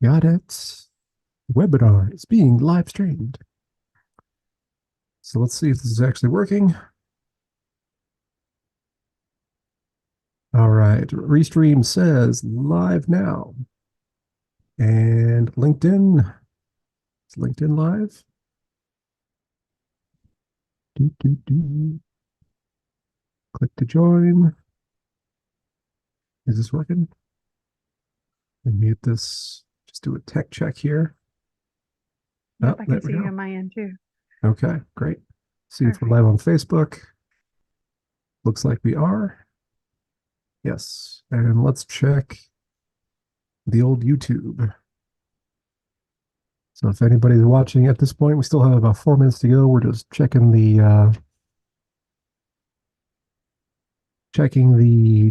Got it. Webinar is being live streamed. So let's see if this is actually working. All right. Restream says live now. And LinkedIn. Is LinkedIn live? Click to join. Is this working? And mute this. Just do a tech check here. Yep, Oh, I there can we see you go. on my end too. Okay, great. See if we're Perfect. live on Facebook. Looks like we are. Yes. And let's check the old YouTube. So if anybody's watching at this point, we still have about 4 minutes to go. We're just checking the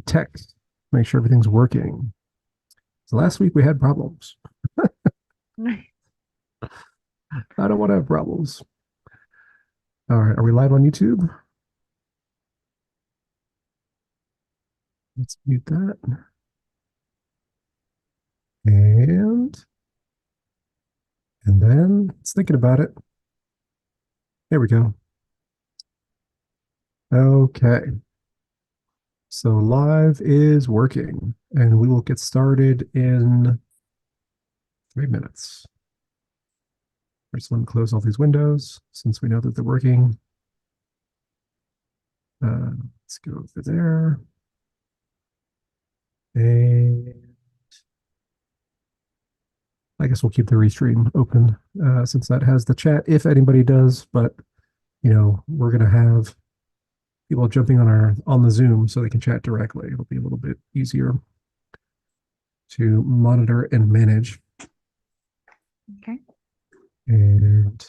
text, make sure everything's working. So last week we had problems. I don't want to have problems. All right, are we live on YouTube? Let's mute that. And then it's thinking about it. There we go. Okay. So live is working, and we will get started in 3 minutes. I just want to close all these windows since we know that they're working. Let's go over there. And I guess we'll keep the restream open since that has the chat if anybody does. But we're gonna have people jumping on the Zoom so they can chat directly. It'll be a little bit easier to monitor and manage. Okay. And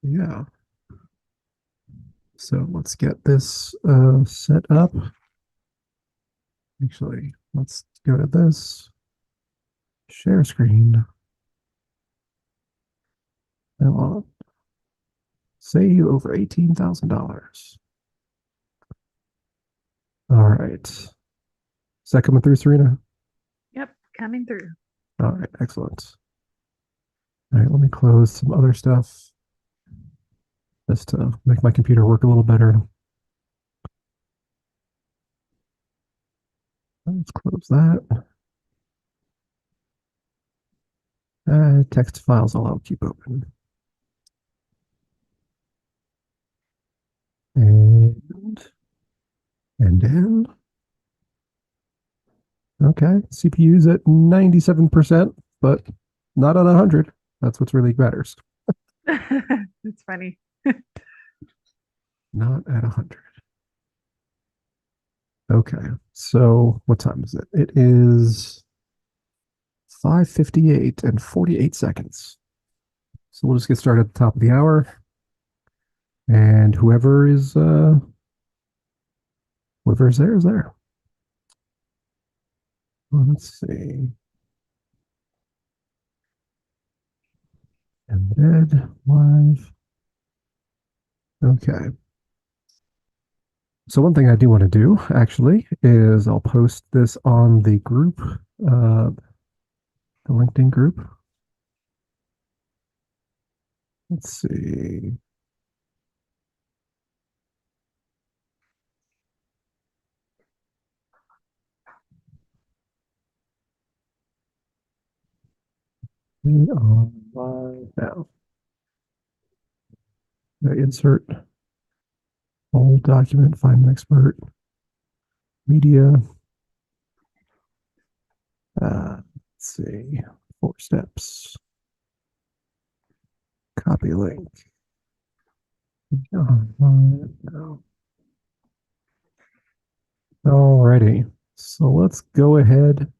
yeah, so let's get this set up. Actually, let's go to this share screen. I want to save over $18,000. All right. Is that coming through, Serena? Yep, coming through. All right, excellent. All right, let me close some other stuff just to make my computer work a little better. Let's close that. Text files I'll keep open. And then, okay, CPU's at 97%, but not on 100. That's what's really matters. It's funny. Not at 100. Okay, so what time is it? It is 5:58 and 48 seconds. So we'll just get started at the top of the hour. And whoever's there is there. Well, let's see. Embed live. Okay. So one thing I do want to do actually is I'll post this on the group, the LinkedIn group. Let's see. We are live now. Insert all document, find an expert, media. Let's see. 4 steps. Copy link. Alrighty. So let's go ahead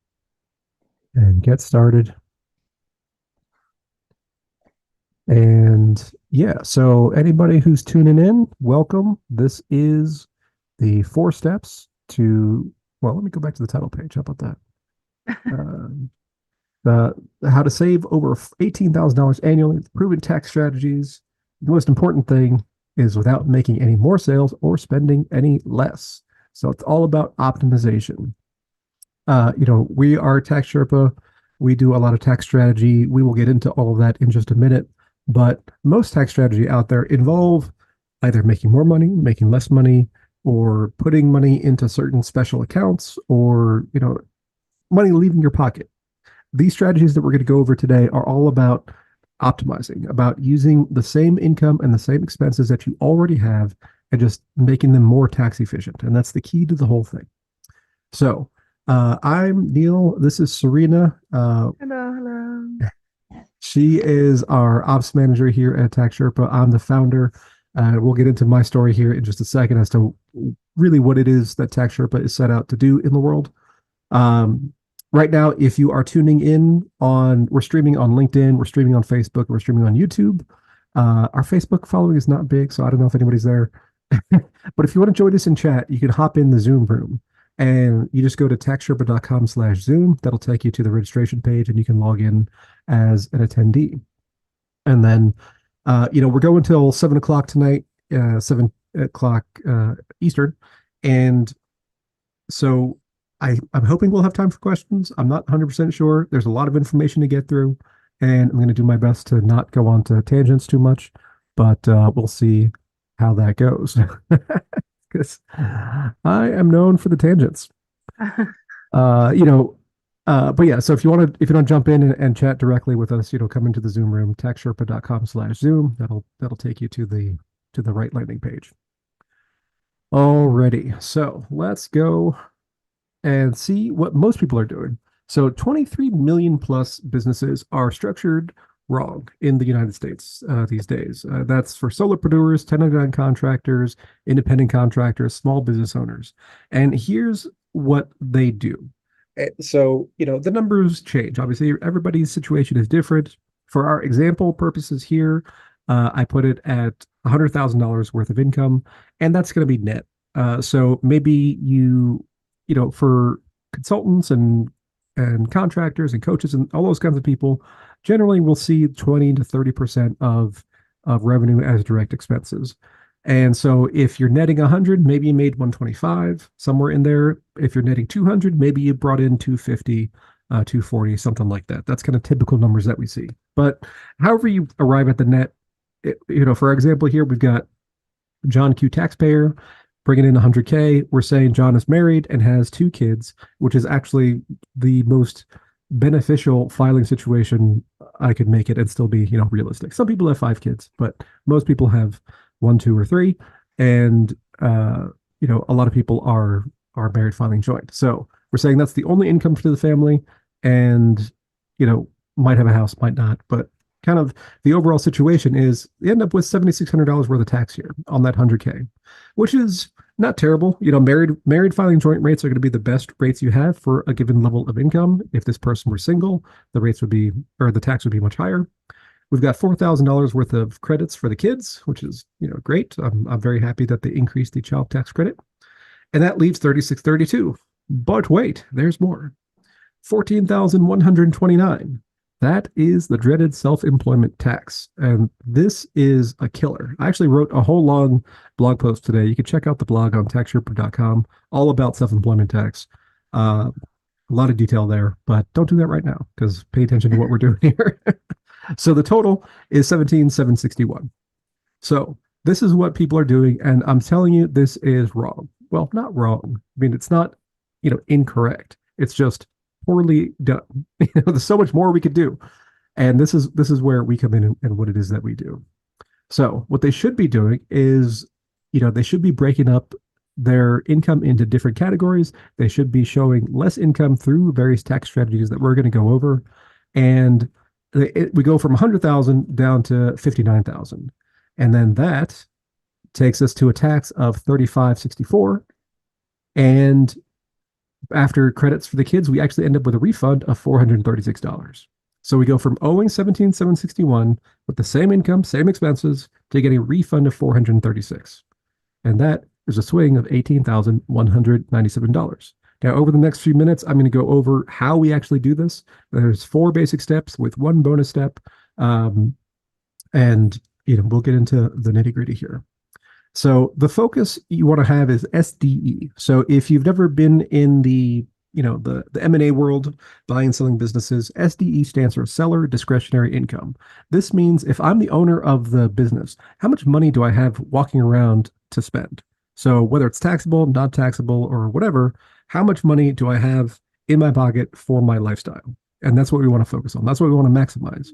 and get started. And yeah, so anybody who's tuning in, welcome. This is the 4 steps to, well, let me go back to the title page. How about that? How to save over $18,000 annually with proven tax strategies. The most important thing is without making any more sales or spending any less. So it's all about optimization. We are Tax Sherpa. We do a lot of tax strategy. We will get into all of that in just a minute. But most tax strategy out there involve either making more money, making less money, or putting money into certain special accounts, or money leaving your pocket. These strategies that we're going to go over today are all about optimizing, about using the same income and the same expenses that you already have and just making them more tax efficient. And that's the key to the whole thing. So, I'm Neal. This is Serena. Hello, hello. She is our ops manager here at Tax Sherpa. I'm the founder. We'll get into my story here in just a second as to really what it is that Tax Sherpa is set out to do in the world. Right now, if you are tuning in we're streaming on LinkedIn, we're streaming on Facebook, we're streaming on YouTube. Our Facebook following is not big, so I don't know if anybody's there. But if you want to join us in chat, you can hop in the Zoom room and you just go to taxsherpa.com/Zoom. That'll take you to the registration page and you can log in as an attendee. And then, we're going till 7 o'clock tonight, 7 o'clock Eastern. And so I'm hoping we'll have time for questions. I'm not 100% sure. There's a lot of information to get through, and I'm going to do my best to not go on to tangents too much, but we'll see how that goes. Because I am known for the tangents. But yeah, so if you want to jump in and chat directly with us, come into the Zoom room, taxsherpa.com/Zoom. That'll take you to the right landing page. Alrighty, so let's go and see what most people are doing. So 23 million plus businesses are structured wrong in the United States these days. That's for solopreneurs, 1099 contractors, independent contractors, small business owners. And here's what they do. So, the numbers change. Obviously, everybody's situation is different. For our example purposes here, I put it at $100,000 worth of income, and that's going to be net. So maybe for consultants and contractors and coaches and all those kinds of people, generally we'll see 20 to 30% of revenue as direct expenses. And so if you're netting 100, maybe you made 125, somewhere in there. If you're netting 200, maybe you brought in 250, 240, something like that. That's kind of typical numbers that we see. But however you arrive at the net, for example, here we've got John Q, taxpayer, bringing in 100K. We're saying John is married and has 2 kids, which is actually the most beneficial filing situation I could make it and still be, realistic. Some people have 5 kids, but most people have 1, 2, or 3. And, a lot of people are married filing joint. So we're saying that's the only income to the family, and, might have a house, might not, but kind of the overall situation is you end up with $7,600 worth of tax here on that 100K, which is not terrible. Married filing joint rates are going to be the best rates you have for a given level of income. If this person were single, the tax would be much higher. We've got $4,000 worth of credits for the kids, which is, great. I'm very happy that they increased the child tax credit. And that leaves $3,632. But wait, there's more. $14,129. That is the dreaded self-employment tax. And this is a killer. I actually wrote a whole long blog post today. You can check out the blog on taxsherpa.com, all about self-employment tax. A lot of detail there, but don't do that right now because pay attention to what we're doing here. So the total is 17,761. So this is what people are doing. And I'm telling you, this is wrong. Well, not wrong. I mean, it's not, incorrect. It's just poorly done. There's so much more we could do. And this is where we come in and what it is that we do. So what they should be doing is, they should be breaking up their income into different categories. They should be showing less income through various tax strategies that we're going to go over. And we go from 100,000 down to 59,000. And then that takes us to a tax of 3564. And after credits for the kids, we actually end up with a refund of $436. So we go from owing 17,761 with the same income, same expenses, to getting a refund of 436. And that is a swing of $18,197. Now, over the next few minutes, I'm going to go over how we actually do this. There's 4 basic steps with 1 bonus step. And, we'll get into the nitty gritty here. So the focus you want to have is SDE. So if you've never been in the the M&A world, buying and selling businesses. SDE stands for seller discretionary income. This means if I'm the owner of the business, how much money do I have walking around to spend? So whether it's taxable, not taxable, or whatever, how much money do I have in my pocket for my lifestyle? And that's what we want to focus on. That's what we want to maximize.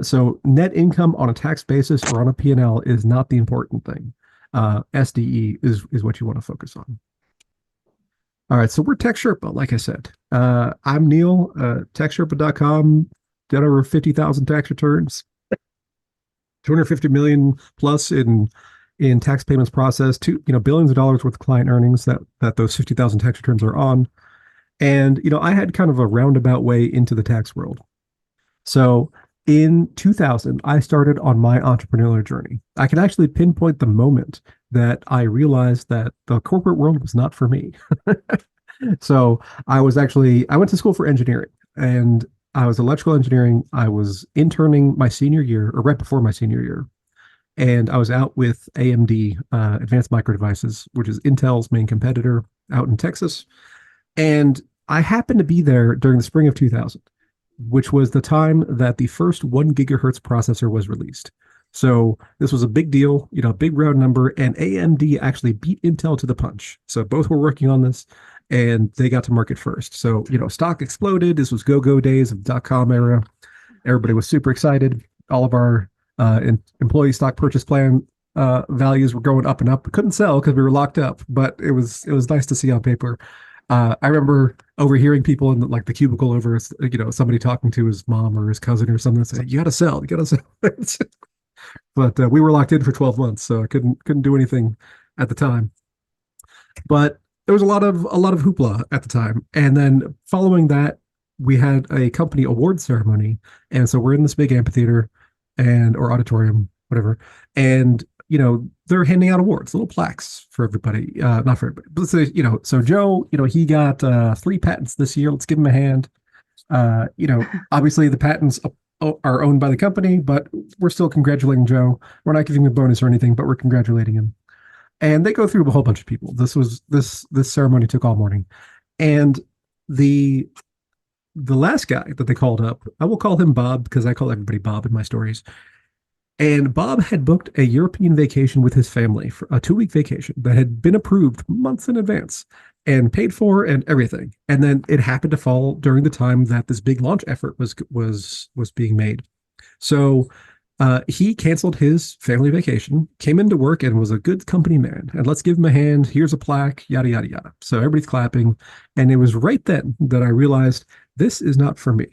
So net income on a tax basis or on a P&L is not the important thing. SDE is what you want to focus on. All right, so we're Tax Sherpa, like I said. I'm Neal, taxsherpa.com, done over 50,000 tax returns, 250 million plus in tax payments processed, billions of dollars worth of client earnings that those 50,000 tax returns are on. And I had kind of a roundabout way into the tax world. So in 2000, I started on my entrepreneurial journey. I can actually pinpoint the moment that I realized that the corporate world was not for me. So I went to school for engineering, and I was electrical engineering. I was interning my senior year, or right before my senior year. And I was out with AMD, Advanced Micro Devices, which is Intel's main competitor out in Texas. And I happened to be there during the spring of 2000, which was the time that the first 1 gigahertz processor was released. So this was a big deal, big round number, and AMD actually beat Intel to the punch. So both were working on this, and they got to market first. So, stock exploded. This was go-go days of dot-com era. Everybody was super excited. All of our employee stock purchase plan values were going up and up. We couldn't sell because we were locked up, but it was nice to see on paper. I remember overhearing people in the cubicle over, somebody talking to his mom or his cousin or something, say, "You got to sell, you got to sell." But we were locked in for 12 months, so I couldn't do anything at the time. But there was a lot of hoopla at the time, and then following that, we had a company award ceremony, and so we're in this big amphitheater or auditorium, whatever, and they're handing out awards, little plaques for everybody. Not for everybody, but let's say, so Joe, he got 3 patents this year. Let's give him a hand. Obviously the patents are owned by the company, but we're still congratulating Joe. We're not giving him a bonus or anything, but we're congratulating him. And they go through a whole bunch of people. This ceremony took all morning, and the the last guy that they called up, I will call him Bob because I call everybody Bob in my stories. And Bob had booked a European vacation with his family for a 2-week vacation that had been approved months in advance and paid for and everything. And then it happened to fall during the time that this big launch effort was being made. So he canceled his family vacation, came into work, and was a good company man. And let's give him a hand. Here's a plaque, yada, yada, yada. So everybody's clapping. And it was right then that I realized this is not for me.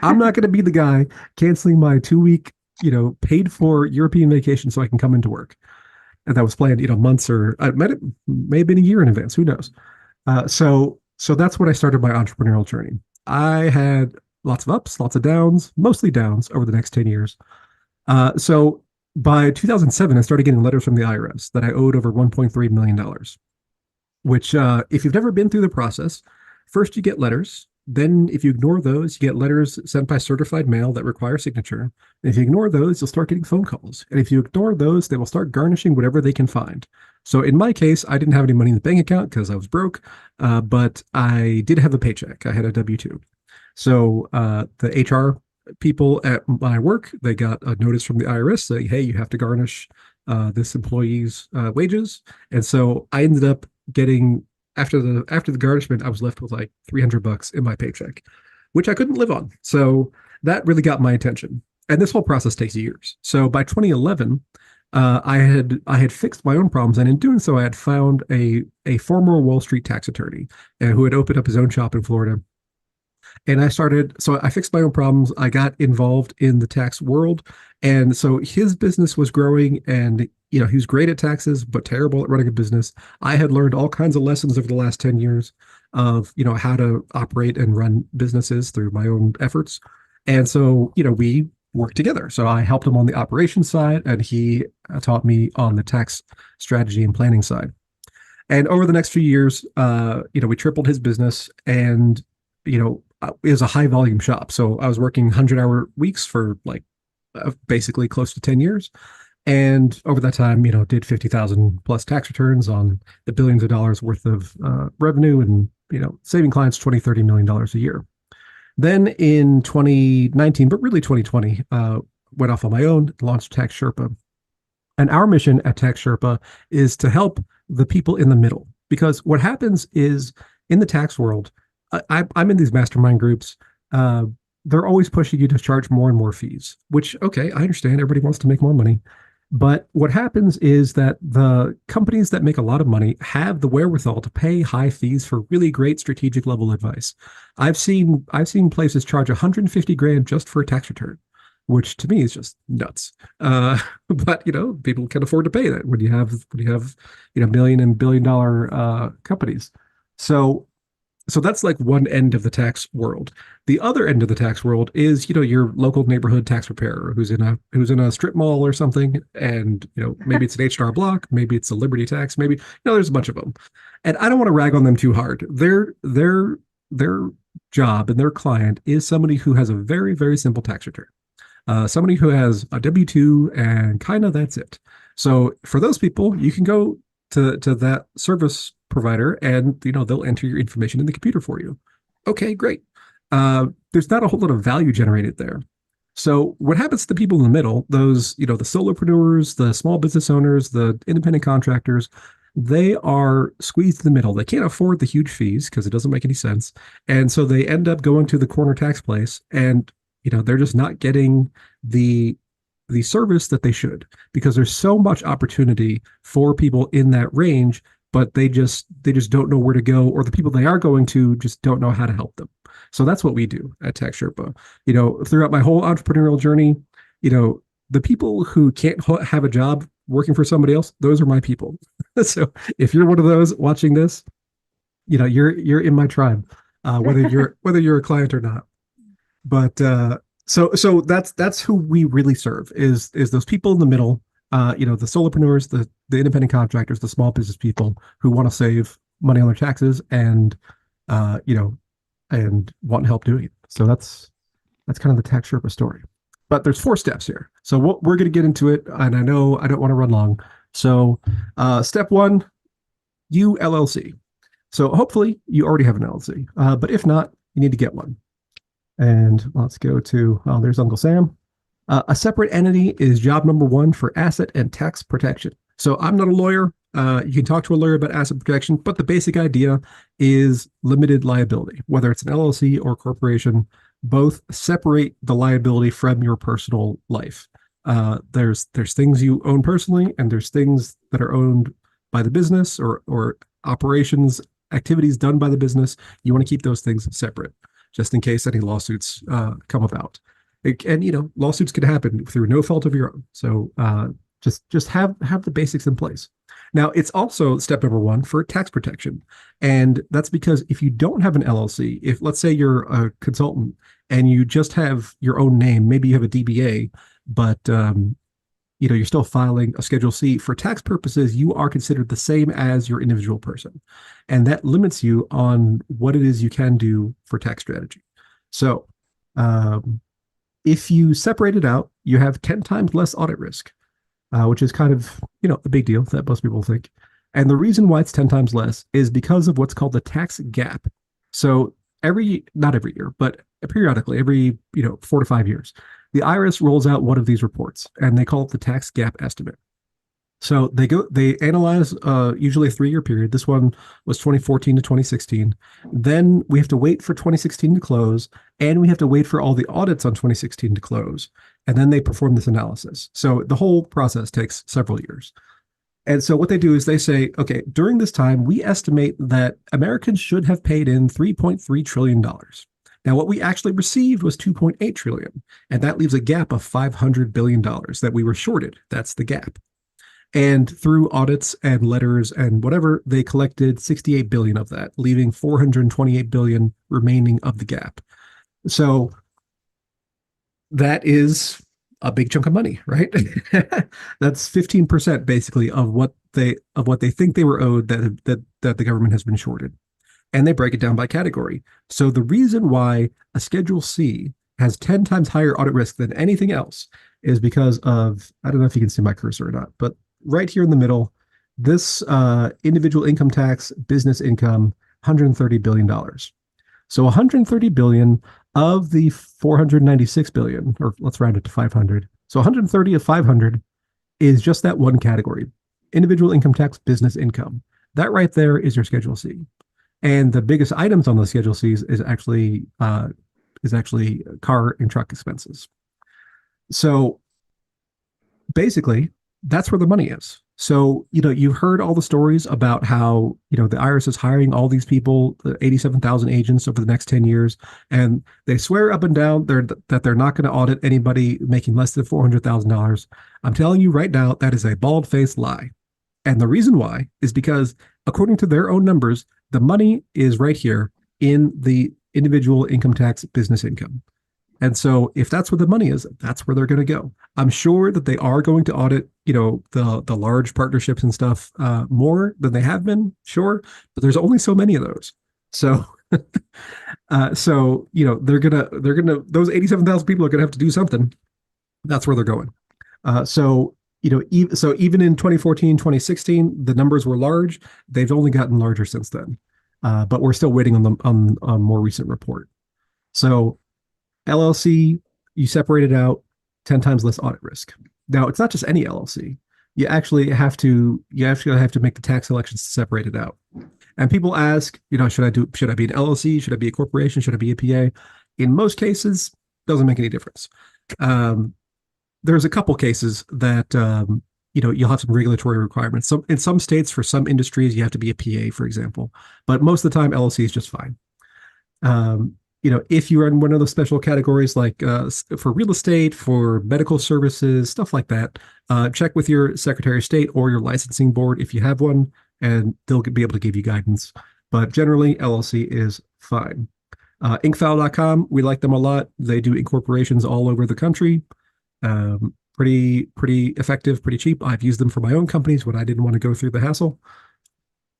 I'm not going to be the guy canceling my 2-week, paid for European vacation so I can come into work. And that was planned, months or may have been a year in advance. Who knows? So that's when I started my entrepreneurial journey. I had lots of ups, lots of downs, mostly downs over the next 10 years. So by 2007, I started getting letters from the IRS that I owed over $1.3 million, which, if you've never been through the process, first you get letters. Then, if you ignore those, you get letters sent by certified mail that require signature. And if you ignore those, you'll start getting phone calls. And if you ignore those, they will start garnishing whatever they can find. So in my case, I didn't have any money in the bank account because I was broke, but I did have a paycheck. I had a W-2. So the HR people at my work, they got a notice from the IRS saying, hey, you have to garnish this employee's wages. And so I ended up getting, after the garnishment, I was left with like $300 in my paycheck, which I couldn't live on. So that really got my attention. And this whole process takes years. So by 2011, I had fixed my own problems, and in doing so, I had found a former Wall Street tax attorney who had opened up his own shop in Florida. And so I fixed my own problems. I got involved in the tax world. And so his business was growing, and, he was great at taxes, but terrible at running a business. I had learned all kinds of lessons over the last 10 years of, how to operate and run businesses through my own efforts. And so, we worked together. So I helped him on the operations side, and he taught me on the tax strategy and planning side. And over the next few years, we tripled his business, and, it was a high volume shop. So I was working 100-hour weeks for basically close to 10 years. And over that time, did 50,000 plus tax returns on the billions of dollars worth of revenue and saving clients 20-30 million dollars a year. Then in 2019, but really 2020, went off on my own, launched Tax Sherpa. And our mission at Tax Sherpa is to help the people in the middle. Because what happens is in the tax world, I'm in these mastermind groups. Uh, they're always pushing you to charge more and more fees, which, okay, I understand. Everybody wants to make more money. But what happens is that the companies that make a lot of money have the wherewithal to pay high fees for really great strategic level advice. I've seen places charge 150 grand just for a tax return, which to me is just nuts. But people can afford to pay that when you have million and billion dollar companies. So so that's like one end of the tax world. The other end of the tax world is, your local neighborhood tax preparer who's in a strip mall or something, and maybe it's an H&R Block, maybe it's a Liberty Tax, maybe there's a bunch of them, and I don't want to rag on them too hard. Their job and their client is somebody who has a very very simple tax return, somebody who has a W-2, and kind of that's it. So for those people, you can go to that service provider, and they'll enter your information in the computer for you. Okay, great. There's not a whole lot of value generated there. So what happens to the people in the middle, those the solopreneurs, the small business owners, the independent contractors, they are squeezed in the middle. They can't afford the huge fees because it doesn't make any sense, and so they end up going to the corner tax place, and they're just not getting the service that they should, because there's so much opportunity for people in that range, but they just don't know where to go, or the people they are going to just don't know how to help them. So that's what we do at Tax Sherpa. Throughout my whole entrepreneurial journey, the people who can't have a job working for somebody else, those are my people. So if you're one of those watching this, you're in my tribe, whether you're a client or not. But so that's who we really serve, is those people in the middle, the solopreneurs, the independent contractors, the small business people who want to save money on their taxes, and and want help doing it. So that's kind of the Tax Sherpa story. But there's 4 steps here. So we're going to get into it, and I know I don't want to run long. So step 1, you LLC. So hopefully you already have an LLC, but if not, you need to get one. And let's go to, there's Uncle Sam. A separate entity is job number 1 for asset and tax protection. So I'm not a lawyer. You can talk to a lawyer about asset protection, but the basic idea is limited liability. Whether it's an LLC or corporation, both separate the liability from your personal life. There's things you own personally, and there's things that are owned by the business, or operations, activities done by the business. You want to keep those things separate, just in case any lawsuits come about. And lawsuits could happen through no fault of your own. So just have the basics in place. Now, it's also step number 1 for tax protection. And that's because if you don't have an LLC, if let's say you're a consultant and you just have your own name, maybe you have a DBA, but you're still filing a Schedule C, for tax purposes, you are considered the same as your individual person. And that limits you on what it is you can do for tax strategy. So if you separate it out, you have 10 times less audit risk, which is kind of, a big deal that most people think. And the reason why it's 10 times less is because of what's called the tax gap. So not every year, but periodically, every, 4 to 5 years, the IRS rolls out one of these reports, and they call it the tax gap estimate. So they analyze usually a 3-year period. This one was 2014 to 2016. Then we have to wait for 2016 to close, and we have to wait for all the audits on 2016 to close. And then they perform this analysis. So the whole process takes several years. And so what they do is they say, okay, during this time, we estimate that Americans should have paid in $3.3 trillion. Now, what we actually received was $2.8 trillion, and that leaves a gap of $500 billion that we were shorted. That's the gap. And through audits and letters and whatever, they collected 68 billion of that, leaving 428 billion remaining of the gap. So that is a big chunk of money, right? That's 15% basically of what they think they were owed, that the government has been shorted. And they break it down by category. So the reason why a Schedule C has 10 times higher audit risk than anything else is because of, I don't know if you can see my cursor or not, but right here in the middle, this individual income tax, business income, $130 billion. So 130 billion of the 496 billion, or let's round it to 500. So 130 of 500 is just that one category, individual income tax, business income. That right there is your Schedule C. And the biggest items on the Schedule C's is actually car and truck expenses. So basically, that's where the money is. So, you've heard all the stories about how, the IRS is hiring all these people, the 87,000 agents over the next 10 years, and they swear up and down that they're not going to audit anybody making less than $400,000. I'm telling you right now, that is a bald-faced lie. And the reason why is because, according to their own numbers, the money is right here in the individual income tax business income. And so if that's where the money is, that's where they're going to go. I'm sure that they are going to audit, the large partnerships and stuff more than they have been, sure, but there's only so many of those. So they're gonna those 87,000 people are gonna have to do something. That's where they're going. Even in 2014, 2016, the numbers were large. They've only gotten larger since then. But we're still waiting on a more recent report. So LLC, you separate it out, 10 times less audit risk. Now, it's not just any LLC. You actually have to make the tax elections to separate it out. And people ask, should I be an LLC? Should I be a corporation? Should I be a PA? In most cases, doesn't make any difference. There's a couple cases that you'll have some regulatory requirements. So in some states, for some industries, you have to be a PA, for example. But most of the time, LLC is just fine. If you are in one of those special categories, like for real estate, for medical services, stuff like that, check with your Secretary of State or your licensing board if you have one, and they'll be able to give you guidance. But generally, LLC is fine. Inkfile.com, we like them a lot. They do incorporations all over the country. Pretty effective, pretty cheap. I've used them for my own companies when I didn't want to go through the hassle.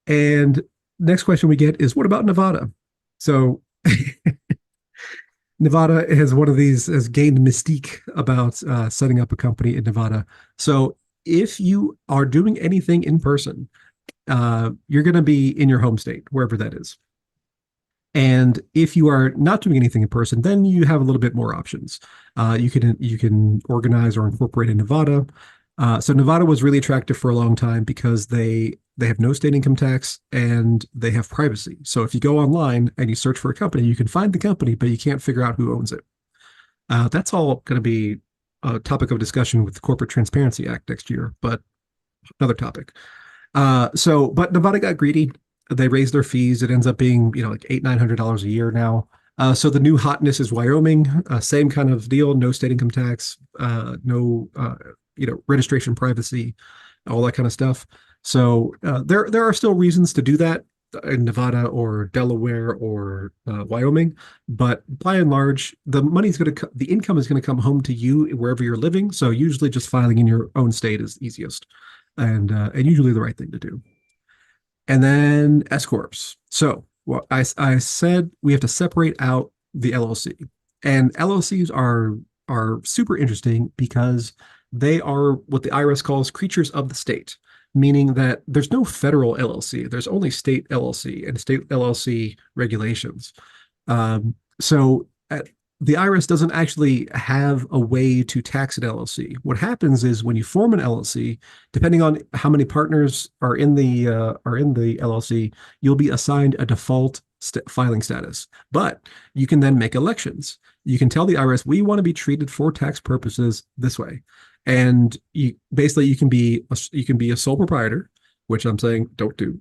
And next question we get is, what about Nevada? So Nevada has gained mystique about setting up a company in Nevada. So if you are doing anything in person, you're going to be in your home state, wherever that is. And if you are not doing anything in person, then you have a little bit more options. You can organize or incorporate in Nevada. So Nevada was really attractive for a long time because they have no state income tax and they have privacy. So if you go online and you search for a company, you can find the company, but you can't figure out who owns it. That's all going to be a topic of discussion with the Corporate Transparency Act next year, but another topic. But Nevada got greedy. They raised their fees. It ends up being, like $800-900 a year now. So the new hotness is Wyoming. Same kind of deal. No state income tax. No, registration privacy, all that kind of stuff. So there are still reasons to do that in Nevada or Delaware or Wyoming, but by and large, the income is going to come home to you wherever you're living. So usually, just filing in your own state is easiest, and usually the right thing to do. And then S corps. So I said we have to separate out the LLC, and LLCs are super interesting because they are what the IRS calls creatures of the state, meaning that there's no federal LLC. There's only state LLC and state LLC regulations. So the IRS doesn't actually have a way to tax an LLC. What happens is when you form an LLC, depending on how many partners are in the LLC, you'll be assigned a default filing status. But you can then make elections. You can tell the IRS, we want to be treated for tax purposes this way. And you can be a sole proprietor, which I'm saying don't do.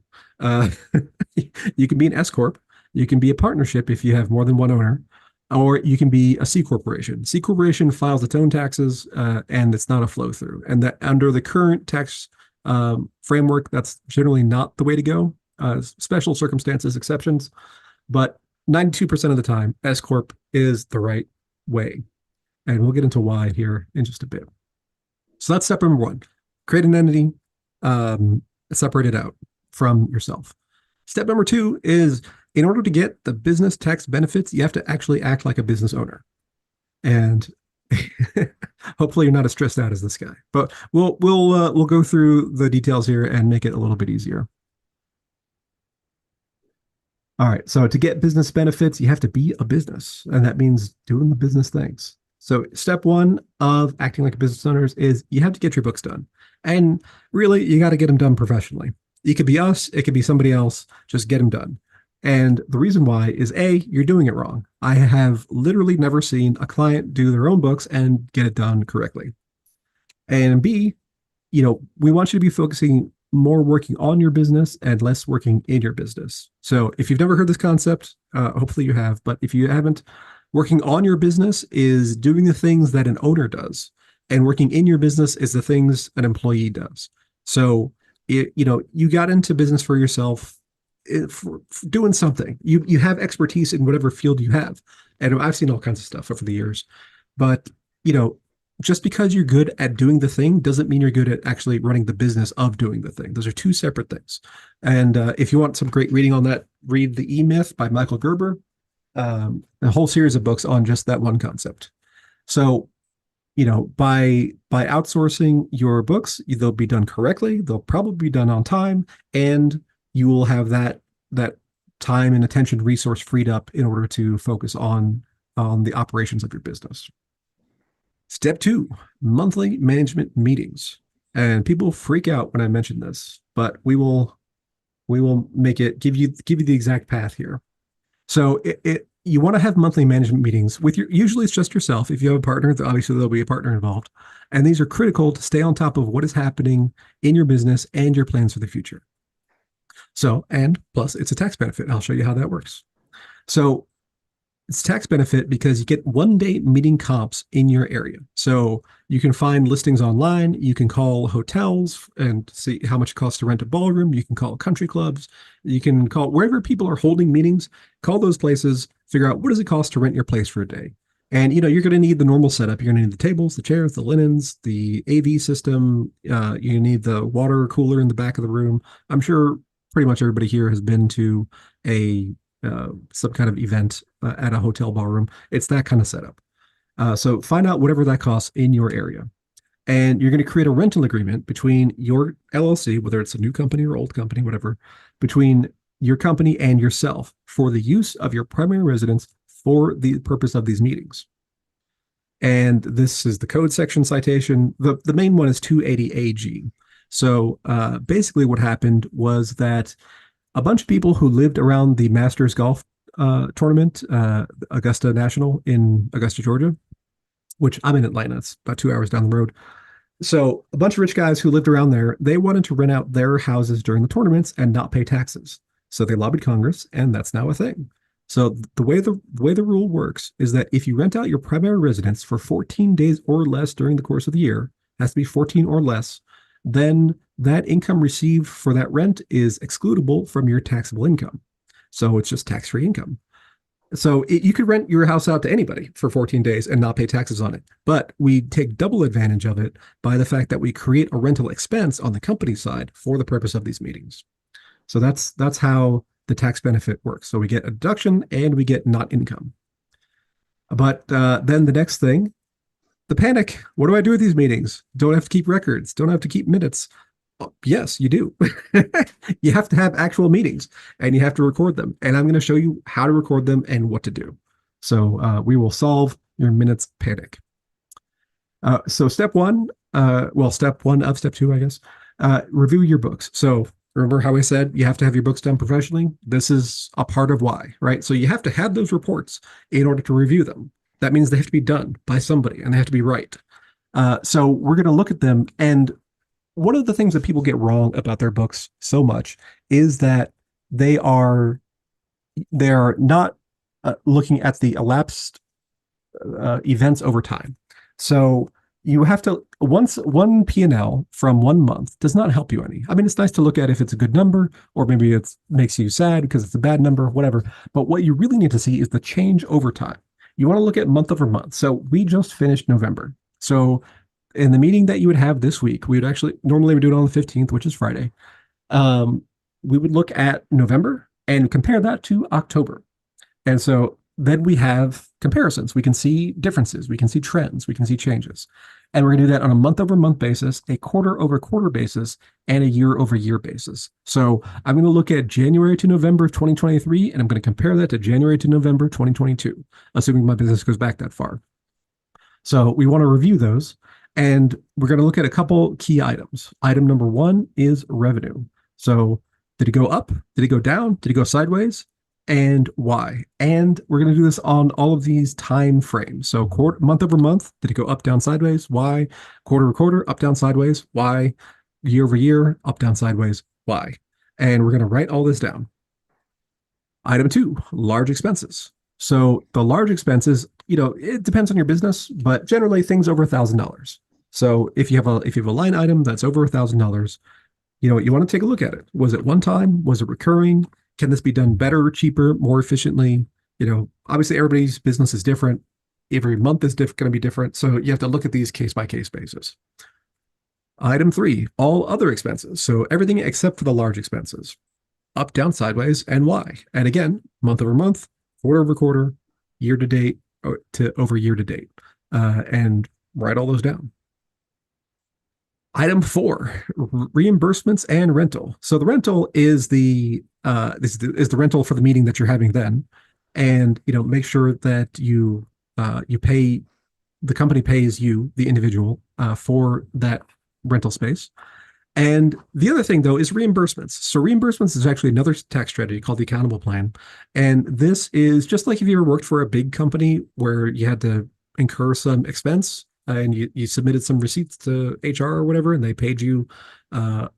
You can be an S corp. You can be a partnership if you have more than one owner, or you can be a C corporation. C corporation files its own taxes, and it's not a flow through. And that under the current tax framework, that's generally not the way to go. Special circumstances, exceptions, but 92% of the time, S corp is the right way. And we'll get into why here in just a bit. So that's step number one. Create an entity, separate it out from yourself. Step number two is, in order to get the business tax benefits, you have to actually act like a business owner. And hopefully you're not as stressed out as this guy. But we'll go through the details here and make it a little bit easier. All right. So to get business benefits, you have to be a business, and that means doing the business things. So step one of acting like a business owner is you have to get your books done. And really, you got to get them done professionally. It could be us, it could be somebody else, just get them done. And the reason why is A, you're doing it wrong. I have literally never seen a client do their own books and get it done correctly. And B, we want you to be focusing more working on your business and less working in your business. So if you've never heard this concept, hopefully you have, but if you haven't, working on your business is doing the things that an owner does, and working in your business is the things an employee does. So you got into business for yourself for doing something. You have expertise in whatever field you have, and I've seen all kinds of stuff over the years. But you know, just because you're good at doing the thing doesn't mean you're good at actually running the business of doing the thing. Those are two separate things. And if you want some great reading on that, read The E-Myth by Michael Gerber, a whole series of books on just that one concept. So, by outsourcing your books, they'll be done correctly. They'll probably be done on time, and you will have that time and attention resource freed up in order to focus on the operations of your business. Step two, monthly management meetings. And people freak out when I mention this, but we will make it give you the exact path here. So you want to have monthly management meetings with usually it's just yourself. If you have a partner, obviously there'll be a partner involved. And these are critical to stay on top of what is happening in your business and your plans for the future. So, and plus it's a tax benefit. I'll show you how that works. So it's tax benefit because you get 1 day meeting comps in your area. So you can find listings online. You can call hotels and see how much it costs to rent a ballroom. You can call country clubs. You can call wherever people are holding meetings, call those places, figure out what does it cost to rent your place for a day. And you're going to need the normal setup. You're going to need the tables, the chairs, the linens, the AV system. You need the water cooler in the back of the room. I'm sure pretty much everybody here has been to a some kind of event at a hotel ballroom. It's that kind of setup. So find out whatever that costs in your area. And you're going to create a rental agreement between your LLC, whether it's a new company or old company, whatever, between your company and yourself for the use of your primary residence for the purpose of these meetings. And this is the code section citation. The main one is 280 AG. So basically what happened was that a bunch of people who lived around the Masters Golf tournament, Augusta National in Augusta, Georgia, which I'm in Atlanta. It's about 2 hours down the road. So a bunch of rich guys who lived around there, they wanted to rent out their houses during the tournaments and not pay taxes. So they lobbied Congress, and that's now a thing. So the way the rule works is that if you rent out your primary residence for 14 days or less during the course of the year, has to be 14 or less, then that income received for that rent is excludable from your taxable income. So it's just tax-free income. So you could rent your house out to anybody for 14 days and not pay taxes on it. But we take double advantage of it by the fact that we create a rental expense on the company side for the purpose of these meetings. So that's how the tax benefit works. So we get a deduction and we get not income. But then the next thing, the panic. What do I do with these meetings? Don't have to keep records. Don't have to keep minutes. Yes, you do. You have to have actual meetings and you have to record them. And I'm going to show you how to record them and what to do. So we will solve your minutes panic. So step one of step two, I guess, review your books. So remember how I said you have to have your books done professionally? This is a part of why, right? So you have to have those reports in order to review them. That means they have to be done by somebody and they have to be right. So we're going to look at them. And one of the things that people get wrong about their books so much is that they're not looking at the elapsed events over time. So you have to one P&L from 1 month does not help you any. I mean, it's nice to look at if it's a good number, or maybe it makes you sad because it's a bad number, whatever. But what you really need to see is the change over time. You want to look at month over month. So we just finished November. So in the meeting that you would have this week, we would actually normally we do it on the 15th, which is Friday. We would look at November and compare that to October. And so then we have comparisons. We can see differences. We can see trends. We can see changes. And we're going to do that on a month over month basis, a quarter over quarter basis, and a year over year basis. So I'm going to look at January to November of 2023, and I'm going to compare that to January to November 2022, assuming my business goes back that far. So we want to review those, and we're going to look at a couple key items. Item number one is revenue. So did it go up? Did it go down? Did it go sideways? And why? And we're going to do this on all of these time frames. So month over month, did it go up, down, sideways? Why? Quarter over quarter, up, down, sideways? Why? Year over year, up, down, sideways? Why? And we're going to write all this down. Item two, large expenses. So the large expenses, it depends on your business, but generally things over $1,000. So if you have a line item that's over $1,000, you want to take a look at it. Was it one time? Was it recurring? Can this be done better, cheaper, more efficiently? Obviously everybody's business is different. Every month is going to be different. So you have to look at these case by case basis. Item three, all other expenses. So everything except for the large expenses. Up, down, sideways, and why? And again, month over month, quarter over quarter, year to date to over year to date, and write all those down. Item four, reimbursements and rental. So the rental is the rental for the meeting that you're having then, and make sure that you pay, the company pays you, the individual, for that rental space. And the other thing, though, is reimbursements. So reimbursements is actually another tax strategy called the accountable plan. And this is just like if you ever worked for a big company where you had to incur some expense and you submitted some receipts to HR or whatever, and they paid you a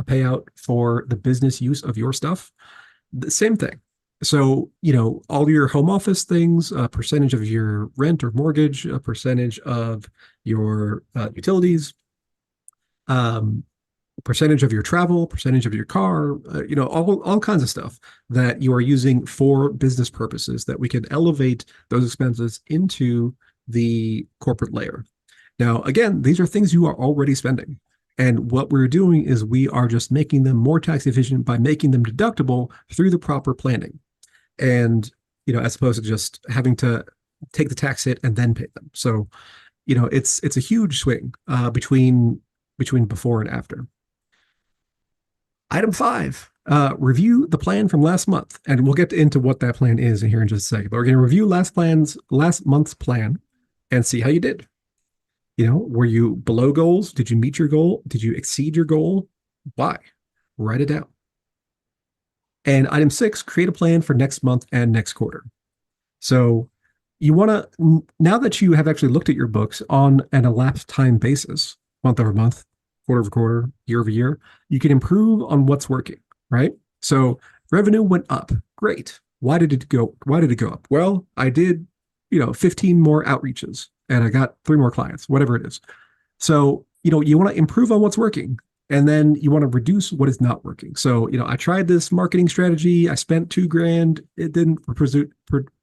payout for the business use of your stuff. The same thing. So, all your home office things, a percentage of your rent or mortgage, a percentage of your utilities, percentage of your travel, percentage of your car, all kinds of stuff that you are using for business purposes that we can elevate those expenses into the corporate layer. Now, again, these are things you are already spending. And what we're doing is we are just making them more tax efficient by making them deductible through the proper planning. And, as opposed to just having to take the tax hit and then pay them. So, it's a huge swing between before and after. Item five, review the plan from last month. And we'll get into what that plan is here in just a second. But we're going to review last month's plan and see how you did. Were you below goals? Did you meet your goal? Did you exceed your goal? Why? Write it down. And item six, create a plan for next month and next quarter. So you want to, now that you have actually looked at your books on an elapsed time basis, month over month, quarter over quarter, year over year, you can improve on what's working, right? So revenue went up. Great. Why did it go up? Well, I did, 15 more outreaches and I got 3 more clients, whatever it is. So, you want to improve on what's working, and then you want to reduce what is not working. So, I tried this marketing strategy. I spent $2,000. It didn't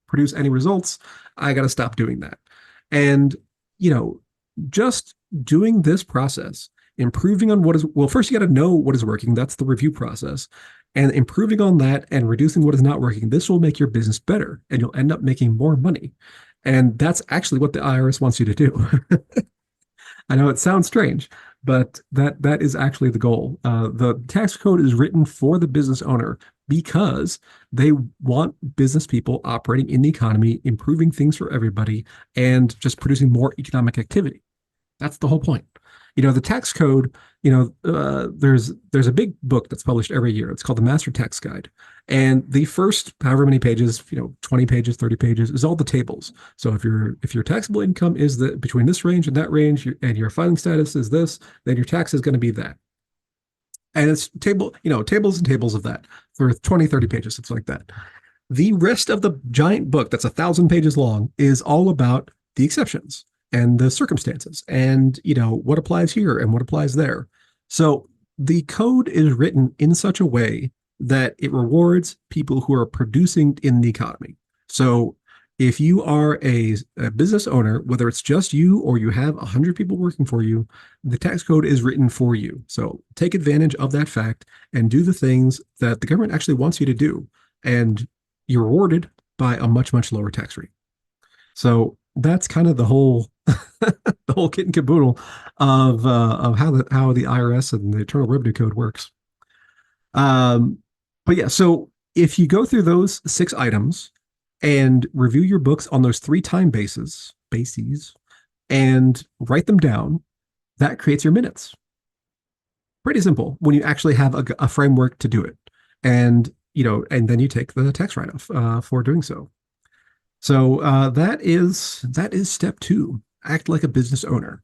produce any results. I got to stop doing that. And, just doing this process, improving on first you got to know what is working. That's the review process. And improving on that and reducing what is not working, this will make your business better and you'll end up making more money. And that's actually what the IRS wants you to do. I know it sounds strange, but that is actually the goal. The tax code is written for the business owner because they want business people operating in the economy, improving things for everybody, and just producing more economic activity. That's the whole point. The tax code, there's a big book that's published every year. It's called the Master Tax Guide. And the first however many pages, 20 pages, 30 pages, is all the tables. So if your taxable income is between this range and that range, and your filing status is this, then your tax is going to be that. And it's tables and tables of that for 20, 30 pages, something like that. The rest of the giant book that's 1,000 pages long is all about the exceptions and the circumstances and, what applies here and what applies there. So the code is written in such a way that it rewards people who are producing in the economy. So if you are a business owner, whether it's just you or you have 100 people working for you, the tax code is written for you. So take advantage of that fact and do the things that the government actually wants you to do. And you're rewarded by a much, much lower tax rate. So that's kind of the whole the whole kit and caboodle of how the IRS and the Internal Revenue Code works. Um, but yeah, so if you go through those 6 items and review your books on those 3 time bases, and write them down, that creates your minutes. Pretty simple when you actually have a framework to do it, and and then you take the tax write-off for doing so. So that is step 2. Act like a business owner.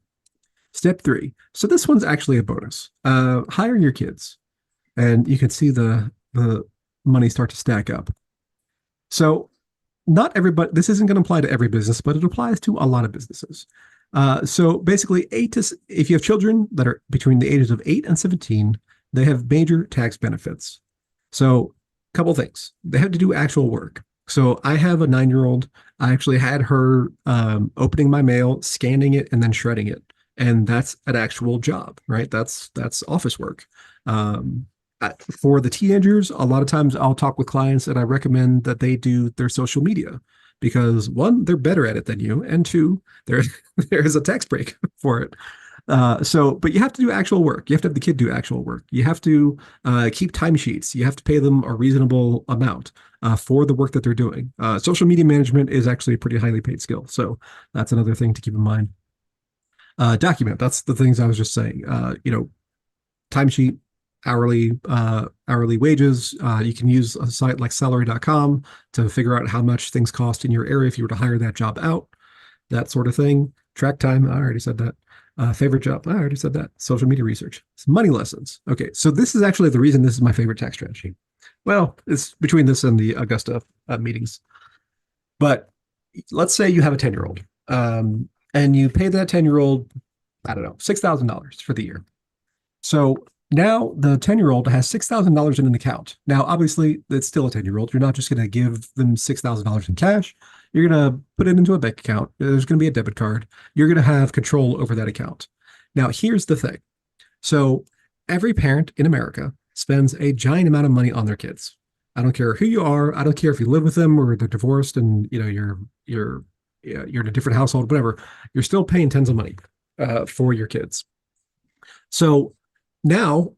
Step 3. So this one's actually a bonus. Hire your kids, and you can see the money start to stack up. So not everybody, this isn't going to apply to every business, but it applies to a lot of businesses. So basically, if you have children that are between the ages of 8 and 17, they have major tax benefits. So, a couple things. They have to do actual work. So, I have a 9-year-old. I actually had her opening my mail, scanning it, and then shredding it, and that's an actual job, right? That's office work. Um, for the teenagers, a lot of times I'll talk with clients and I recommend that they do their social media because one, they're better at it than you, and two, there there is a tax break for it. But you have to do actual work. You have to have the kid do actual work. You have to keep timesheets. You have to pay them a reasonable amount for the work that they're doing. Social media management is actually a pretty highly paid skill, so that's another thing to keep in mind. Document. That's the things I was just saying. Timesheet, hourly wages. You can use a site like salary.com to figure out how much things cost in your area if you were to hire that job out, that sort of thing. Track time, I already said that. Favorite job, I already said that. Social media research. It's money lessons. Okay, so this is actually the reason this is my favorite tax strategy. Well, it's between this and the Augusta meetings. But let's say you have a 10-year-old and you pay that 10-year-old, I don't know, $6,000 for the year. So now the 10-year-old has $6,000 in an account. Now, obviously, it's still a 10-year-old. You're not just going to give them $6,000 in cash. You're going to put it into a bank account. There's going to be a debit card. You're going to have control over that account. Now, here's the thing. So every parent in America spends a giant amount of money on their kids. I don't care who you are. I don't care if you live with them or they're divorced and you're in a different household, whatever. You're still paying tons of money for your kids. So now,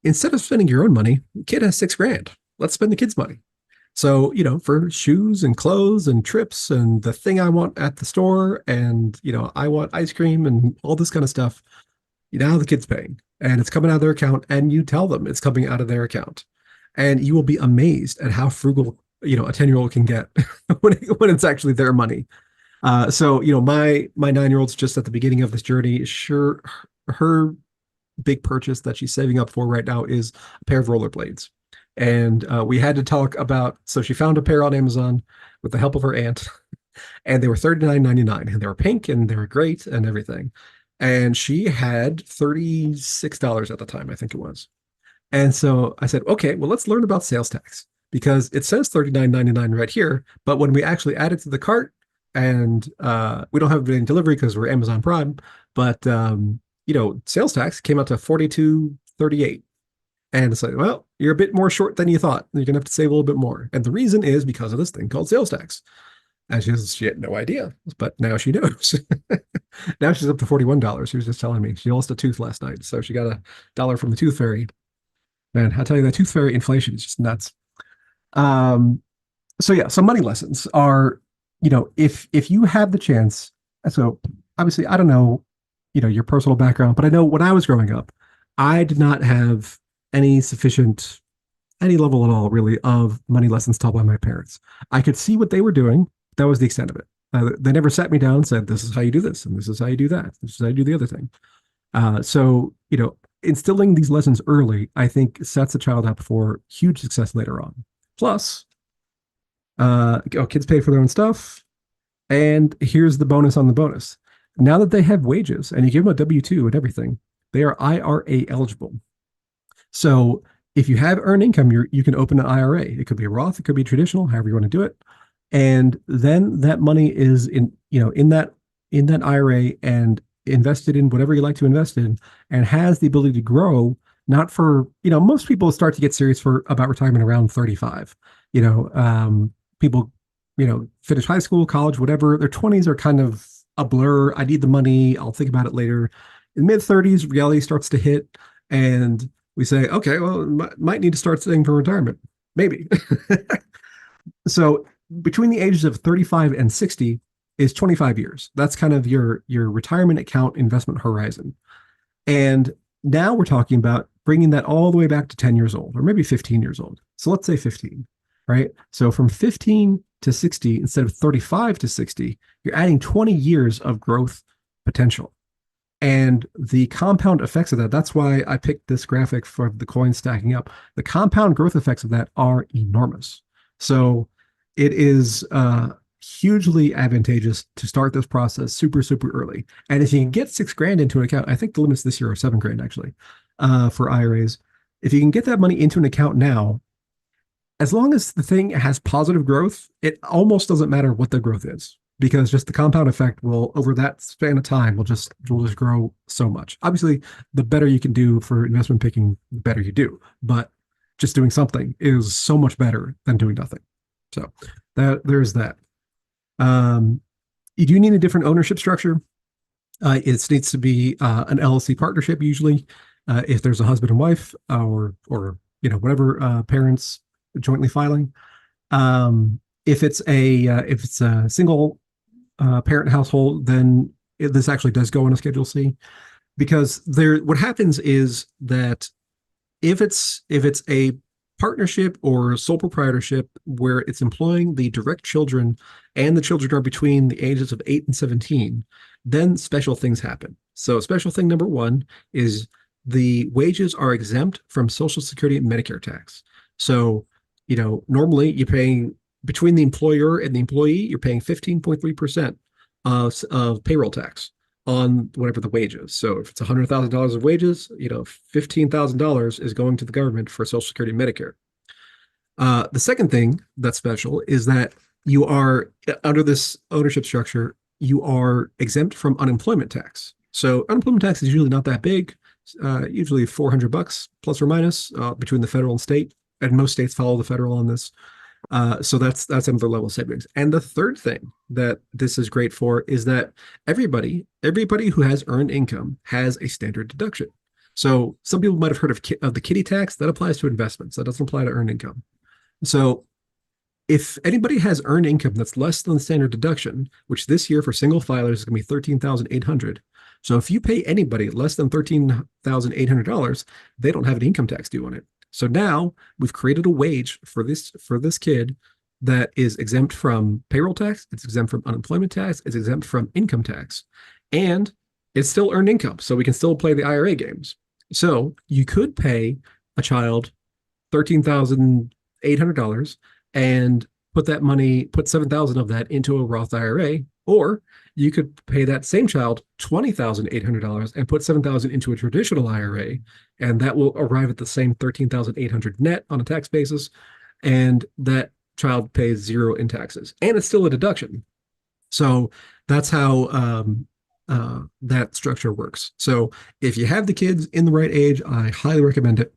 instead of spending your own money, the kid has $6,000. Let's spend the kid's money. So, for shoes and clothes and trips and the thing I want at the store and, I want ice cream and all this kind of stuff. Now the kid's paying and it's coming out of their account and you tell them it's coming out of their account. And you will be amazed at how frugal, a 10-year-old can get when it's actually their money. My 9-year-old's just at the beginning of this journey. Sure, her big purchase that she's saving up for right now is a pair of rollerblades. And we had to talk about, so she found a pair on Amazon with the help of her aunt, and they were $39.99, and they were pink and they were great and everything. And she had $36 at the time, I think it was. And so I said, okay, well, let's learn about sales tax because it says $39.99 right here. But when we actually add it to the cart, and we don't have any delivery because we're Amazon Prime, but sales tax came out to $42.38. And it's like, well, you're a bit more short than you thought. You're gonna have to save a little bit more. And the reason is because of this thing called sales tax. And she had no idea, but now she knows. Now she's up to $41. She was just telling me she lost a tooth last night, so she got $1 from the tooth fairy. Man, I tell you, that tooth fairy inflation is just nuts. Um, so yeah, so money lessons are, if you have the chance. So obviously, I don't know, your personal background, but I know when I was growing up, I did not have any any level at all really of money lessons taught by my parents. I could see what they were doing. That was the extent of it. They never sat me down and said, this is how you do this, and this is how you do that. This is how you do the other thing. Instilling these lessons early, I think sets a child up for huge success later on. Plus, kids pay for their own stuff. And here's the bonus on the bonus. Now that they have wages and you give them a W-2 and everything, they are IRA eligible. So if you have earned income, you can open an IRA. It could be a Roth, it could be traditional, however you want to do it. And then that money is in that IRA and invested in whatever you like to invest in, and has the ability to grow. Not for most people start to get serious about retirement around 35. People finish high school, college, whatever. Their 20s are kind of a blur. I need the money. I'll think about it later. In mid 30s, reality starts to hit, and we say, okay, well, might need to start saving for retirement. Maybe. So between the ages of 35 and 60 is 25 years. That's kind of your retirement account investment horizon. And now we're talking about bringing that all the way back to 10 years old or maybe 15 years old. So let's say 15, right? So from 15 to 60, instead of 35 to 60, you're adding 20 years of growth potential. And the compound effects of that, that's why I picked this graphic for the coins stacking up. The compound growth effects of that are enormous. So it is hugely advantageous to start this process super, super early. And if you can get $6,000 into an account, I think the limits this year are $7,000 actually for IRAs. If you can get that money into an account now, as long as the thing has positive growth, it almost doesn't matter what the growth is because just the compound effect will, over that span of time, will just grow so much. Obviously, the better you can do for investment picking, the better you do. But just doing something is so much better than doing nothing. So there's that. You do need a different ownership structure. It needs to be an LLC partnership usually, if there's a husband and wife or whatever parents jointly filing. If it's a single parent household, then this actually does go on a Schedule C, because what happens is that if it's a partnership or sole proprietorship where it's employing the direct children and the children are between the ages of 8 and 17, then special things happen. So special thing number one is the wages are exempt from Social Security and Medicare tax. So, normally you're paying between the employer and the employee, you're paying 15.3% of payroll tax on whatever the wages. So if it's $100,000 of wages, $15,000 is going to the government for Social Security and Medicare. The second thing that's special is that you are, under this ownership structure, you are exempt from unemployment tax. So unemployment tax is usually not that big, usually $400 plus or minus between the federal and state, and most states follow the federal on this. So that's another level of savings. And the third thing that this is great for is that everybody who has earned income has a standard deduction. So some people might have heard of the kiddie tax. That applies to investments. That doesn't apply to earned income. So if anybody has earned income that's less than the standard deduction, which this year for single filers is going to be $13,800. So if you pay anybody less than $13,800, they don't have an income tax due on it. So now we've created a wage for this kid that is exempt from payroll tax, it's exempt from unemployment tax, it's exempt from income tax, and it's still earned income. So we can still play the IRA games. So you could pay a child $13,800 and put $7,000 of that into a Roth IRA, or you could pay that same child $20,800 and put $7,000 into a traditional IRA, and that will arrive at the same $13,800 net on a tax basis, and that child pays zero in taxes, and it's still a deduction. So that's how that structure works. So if you have the kids in the right age, I highly recommend it,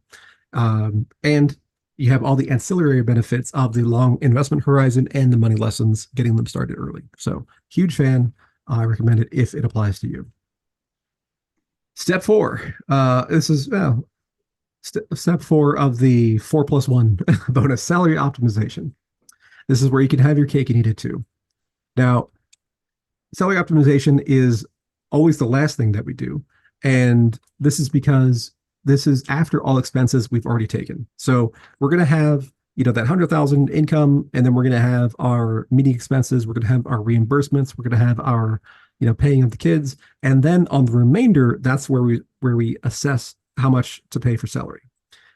and you have all the ancillary benefits of the long investment horizon and the money lessons, getting them started early. So huge fan. I recommend it if it applies to you. Step 4. This is step 4 of the 4+1 bonus, salary optimization. This is where you can have your cake and eat it too. Now, salary optimization is always the last thing that we do. And this is because this is after all expenses we've already taken. So we're going to have, that 100,000 income, and then we're going to have our meeting expenses. We're going to have our reimbursements. We're going to have our, paying of the kids. And then on the remainder, that's where we assess how much to pay for salary.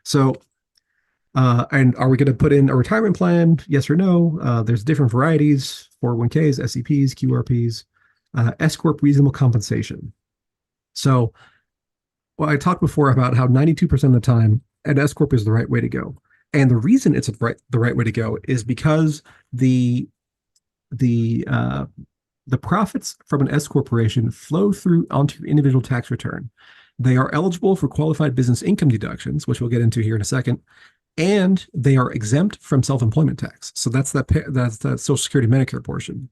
So, and are we going to put in a retirement plan? Yes or no? There's different varieties: 401ks, SEPs, QRPs, S Corp reasonable compensation. So, well, I talked before about how 92% of the time an S Corp is the right way to go. And the reason it's the right way to go is because the profits from an S corporation flow through onto your individual tax return. They are eligible for qualified business income deductions, which we'll get into here in a second. and they are exempt from self-employment tax. So that's that Social Security Medicare portion.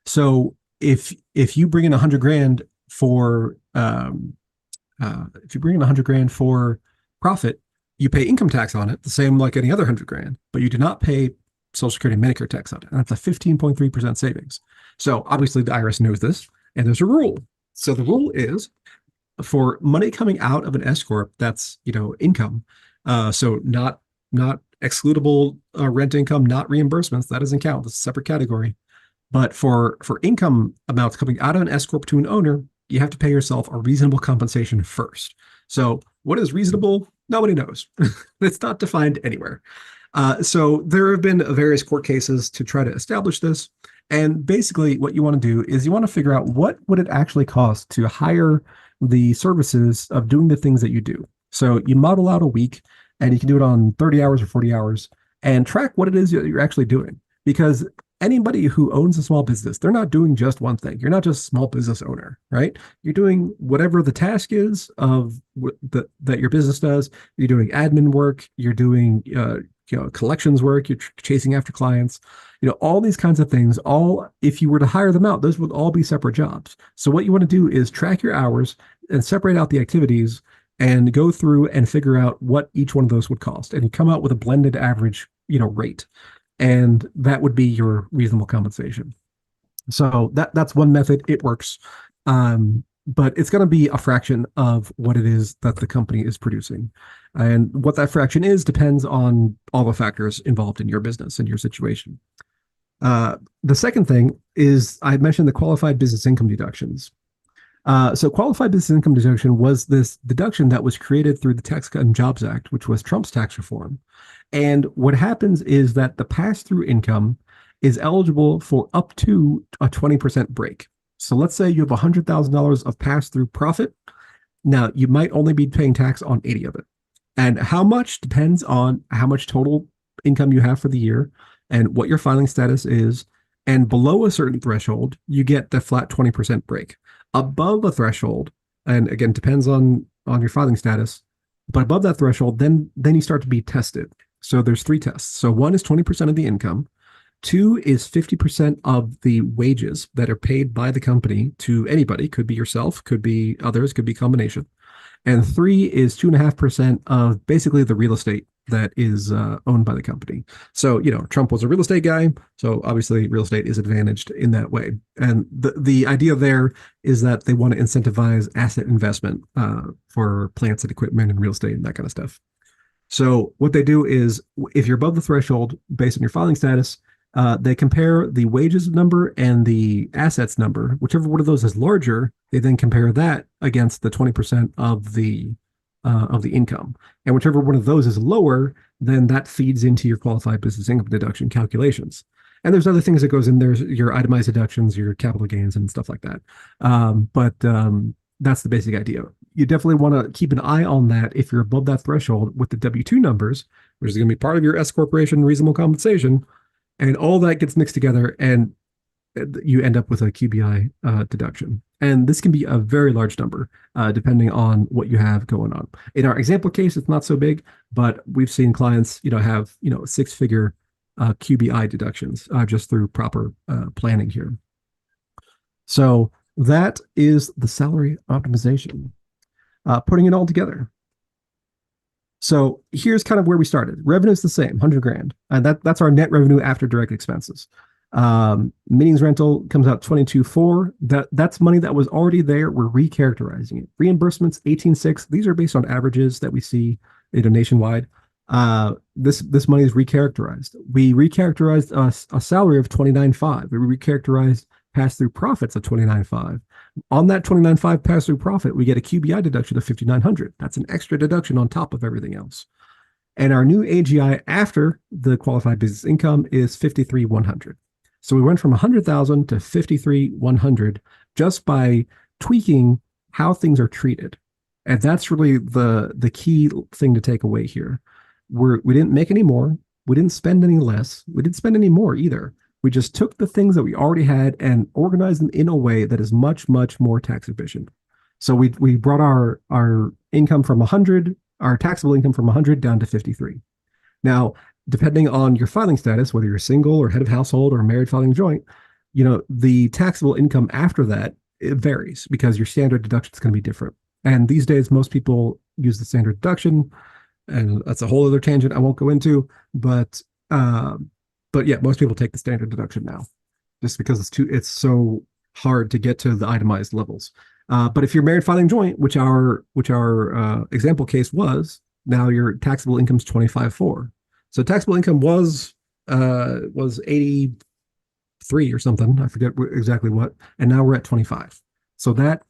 So if you bring in 100 grand for if you bring in 100 grand for profit, you pay income tax on it, the same like any other 100 grand, but you do not pay Social Security Medicare tax on it. And that's a 15.3% savings. So obviously the IRS knows this, and there's a rule. So the rule is for money coming out of an S corp, that's income. So not excludable rent income, not reimbursements. That doesn't count. That's a separate category. But for income amounts coming out of an S corp to an owner, you have to pay yourself a reasonable compensation first. So what is reasonable? Nobody knows. It's not defined anywhere. So there have been various court cases to try to establish this. And basically, what you want to do is you want to figure out what would it actually cost to hire the services of doing the things that you do. So you model out a week, and you can do it on 30 hours or 40 hours, and track what it is that you're actually doing. Because anybody who owns a small business, they're not doing just one thing. You're not just a small business owner, right? You're doing whatever the task is of that your business does. You're doing admin work. You're doing collections work. You're chasing after clients. All these kinds of things. All if you were to hire them out, those would all be separate jobs. So what you want to do is track your hours and separate out the activities and go through and figure out what each one of those would cost, and you come out with a blended average, rate. And that would be your reasonable compensation. So that's one method. It works. But it's going to be a fraction of what it is that the company is producing. And what that fraction is depends on all the factors involved in your business and your situation. The second thing is I mentioned the qualified business income deductions. So qualified business income deduction was this deduction that was created through the Tax Cut and Jobs Act, which was Trump's tax reform. And what happens is that the pass-through income is eligible for up to a 20% break. So let's say you have $100,000 of pass-through profit. Now, you might only be paying tax on 80 of it. And how much depends on how much total income you have for the year and what your filing status is. And below a certain threshold, you get the flat 20% break. Above the threshold, and again, depends on your filing status, but above that threshold, then you start to be tested. So there's three tests. So one is 20% of the income. Two is 50% of the wages that are paid by the company to anybody. Could be yourself, could be others, could be combination. And three is 2.5% of basically the real estate that is owned by the company. So, Trump was a real estate guy. So obviously real estate is advantaged in that way. And the idea there is that they want to incentivize asset investment for plants and equipment and real estate and that kind of stuff. So what they do is if you're above the threshold based on your filing status, they compare the wages number and the assets number. Whichever one of those is larger, they then compare that against the 20% of the income. And whichever one of those is lower, then that feeds into your qualified business income deduction calculations. And there's other things that goes in there, your itemized deductions, your capital gains, and stuff like that. But that's the basic idea. You definitely want to keep an eye on that if you're above that threshold with the W-2 numbers, which is going to be part of your S corporation reasonable compensation. And all that gets mixed together, and you end up with a QBI deduction. And this can be a very large number, depending on what you have going on. In our example case, it's not so big, but we've seen clients, have, six-figure QBI deductions just through proper planning here. So that is the salary optimization. Putting it all together. So here's kind of where we started. Revenue is the same, 100 grand. And that's our net revenue after direct expenses. Meetings rental comes out 22.4. That's money that was already there. We're recharacterizing it. Reimbursements 18.6. These are based on averages that we see nationwide. This money is recharacterized. We recharacterized a salary of 29.5. We recharacterized pass-through profits of 29.5. On that 29.5 pass-through profit, we get a QBI deduction of 5,900. That's an extra deduction on top of everything else. And our new AGI after the qualified business income is 53,100. So we went from 100,000 to 53,100 just by tweaking how things are treated. And that's really the key thing to take away here. We didn't make any more. We didn't spend any less. We didn't spend any more either. We just took the things that we already had and organized them in a way that is much, much more tax efficient. So we brought our income from 100, our taxable income from 100 down to 53. Now, depending on your filing status, whether you're single or head of household or married filing joint, the taxable income after that, it varies because your standard deduction is going to be different. And these days, most people use the standard deduction, and that's a whole other tangent I won't go into. Uh, but yeah, most people take the standard deduction now, just because it's so hard to get to the itemized levels. But if you're married filing joint, which our example case was, now your taxable income is 25.4. So taxable income was 83 or something. I forget exactly what, and now we're at 25. So that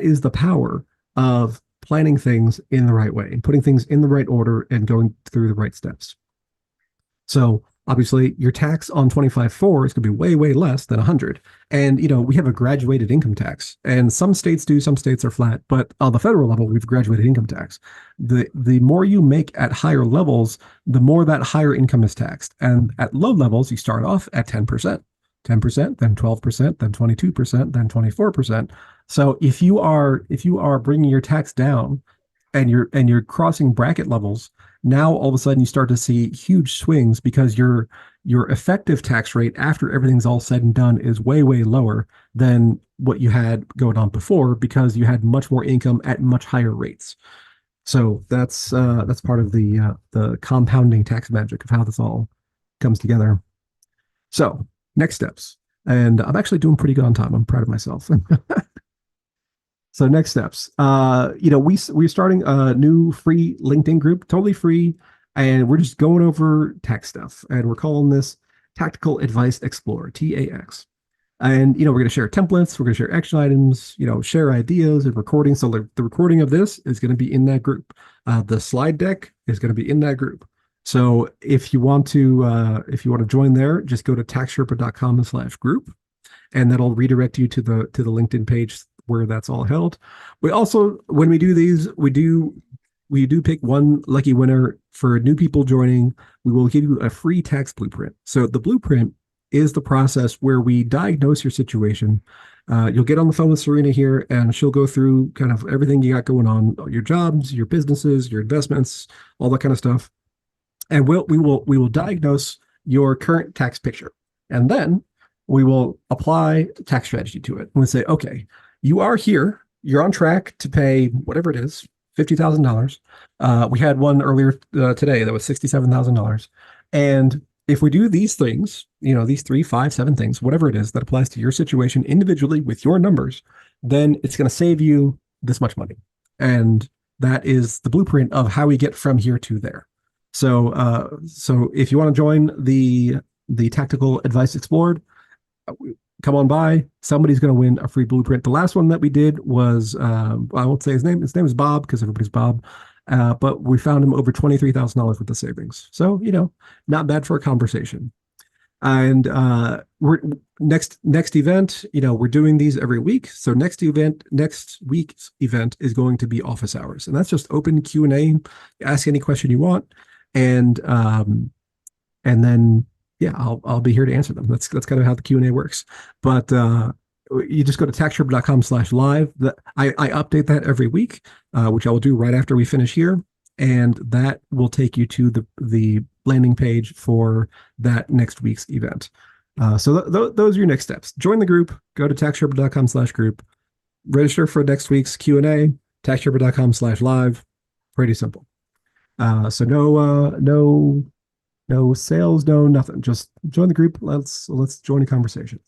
is the power of planning things in the right way and putting things in the right order and going through the right steps. So obviously your tax on 25.4 is going to be way, way less than 100. And, we have a graduated income tax, and some states do, some states are flat, but on the federal level, we've graduated income tax. The more you make at higher levels, the more that higher income is taxed. And at low levels, you start off at 10%. 10%, then 12%, then 22%, then 24%. So if you are bringing your tax down and you're crossing bracket levels, now all of a sudden you start to see huge swings because your effective tax rate after everything's all said and done is way, way lower than what you had going on before because you had much more income at much higher rates. So that's part of the compounding tax magic of how this all comes together. So next steps, and I'm actually doing pretty good on time. I'm proud of myself. So next steps, we're starting a new free LinkedIn group, totally free, and we're just going over tax stuff, and we're calling this Tactical Advice Explorer, TAX. And we're going to share templates, we're going to share action items, share ideas and recording. So the recording of this is going to be in that group. The slide deck is going to be in that group. So if you want to join there, just go to taxsherpa.com/group, and that'll redirect you to the LinkedIn page where that's all held. We also, when we do these, we do pick one lucky winner for new people joining. We will give you a free tax blueprint. So the blueprint is the process where we diagnose your situation. You'll get on the phone with Serena here, and she'll go through kind of everything you got going on, your jobs, your businesses, your investments, all that kind of stuff. And we will diagnose your current tax picture, and then we will apply tax strategy to it. And we say, okay, you are here, you're on track to pay whatever it is, $50,000. We had one earlier today that was $67,000. And if we do these things, these 3, 5, 7 things, whatever it is that applies to your situation individually with your numbers, then it's going to save you this much money. And that is the blueprint of how we get from here to there. So if you want to join the Tactical Advice Explored, come on by. Somebody's going to win a free blueprint. The last one that we did was I won't say his name. His name is Bob because everybody's Bob. But we found him over $23,000 worth of savings. So not bad for a conversation. And we're next event. We're doing these every week. So next week's event is going to be office hours, and that's just open Q&A. Ask any question you want, and then yeah, I'll be here to answer them. That's kind of how the Q&A works. But you just go to taxsherpa.com/live. I update that every week, which I will do right after we finish here, and that will take you to the landing page for that next week's event. So those are your next steps. Join the group. Go to taxsherpa.com/group. Register for next week's Q&A. taxsherpa.com/live. Pretty simple. So no sales, no nothing. Just join the group. Let's join a conversation.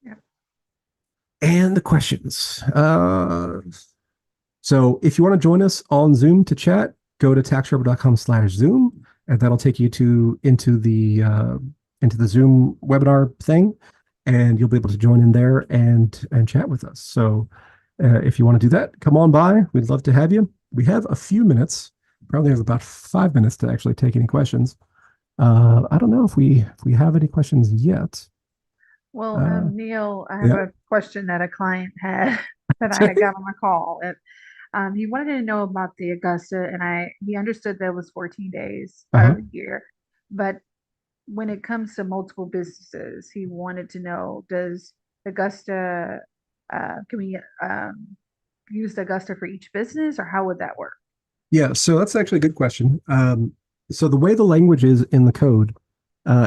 Yeah. And the questions. So if you want to join us on Zoom to chat, go to taxsherpa.com/Zoom, and that'll take you into the Zoom webinar thing, and you'll be able to join in there and chat with us. So if you want to do that, come on by. We'd love to have you. We have a few minutes. Probably have about 5 minutes to actually take any questions. I don't know if we have any questions yet. Well, Neal, I have Yeah. a question that a client had that I had got on my call. And he wanted to know about the Augusta, and he understood that was 14 days out of the year. But when it comes to multiple businesses, he wanted to know, does Augusta, can we use the Augusta for each business, or how would that work? Yeah, so that's actually a good question. So the way the language is in the code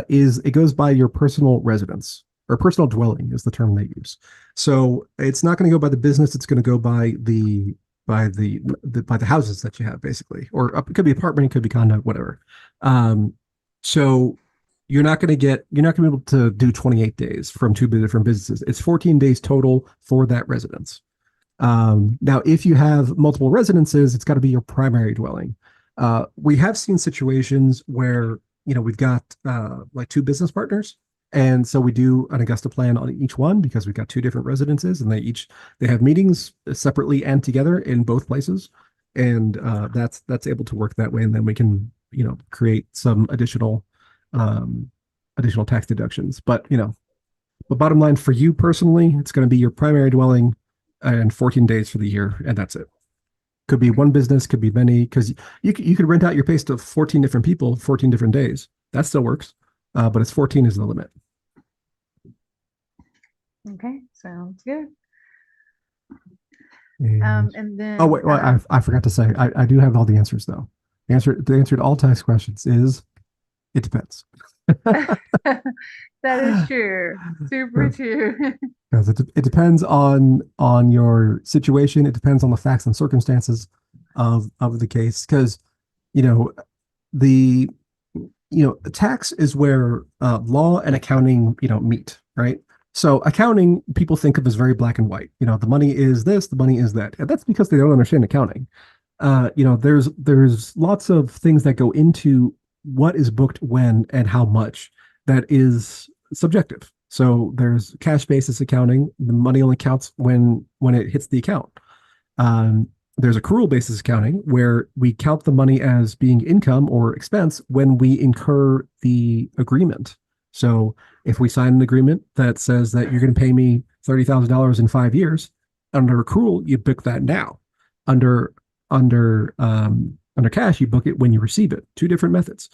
is it goes by your personal residence or personal dwelling is the term they use. So it's not going to go by the business. It's going to go by the houses that you have basically, or it could be apartment, it could be condo, whatever. Um, so you're not going to be able to do 28 days from two different businesses. It's 14 days total for that residence. Now, if you have multiple residences, it's got to be your primary dwelling. We have seen situations where we've got like two business partners, and so we do an Augusta plan on each one because we've got two different residences, and they have meetings separately and together in both places, and that's able to work that way, and then we can create some additional tax deductions. But the bottom line for you personally, it's going to be your primary dwelling and 14 days for the year, and that's it. Could be one business, could be many, because you could rent out your place to 14 different people, 14 different days. That still works, but it's 14 is the limit. Okay, sounds good. And And oh then wait, well, I forgot to say I do have all the answers though. The answer to all tax questions is it depends. that is true. Super Because true. it depends on your situation. It depends on the facts and circumstances of the case. Because you know the tax is where law and accounting meet, right? So accounting people think of as very black and white. The money is this, the money is that, and that's because they don't understand accounting. There's lots of things that go into what is booked when and how much that is subjective. So there's cash basis accounting. The money only counts when it hits the account. There's accrual basis accounting where we count the money as being income or expense when we incur the agreement. So if we sign an agreement that says that you're going to pay me $30,000 in 5 years, under accrual, you book that now. Under under cash, you book it when you receive it. Two different methods.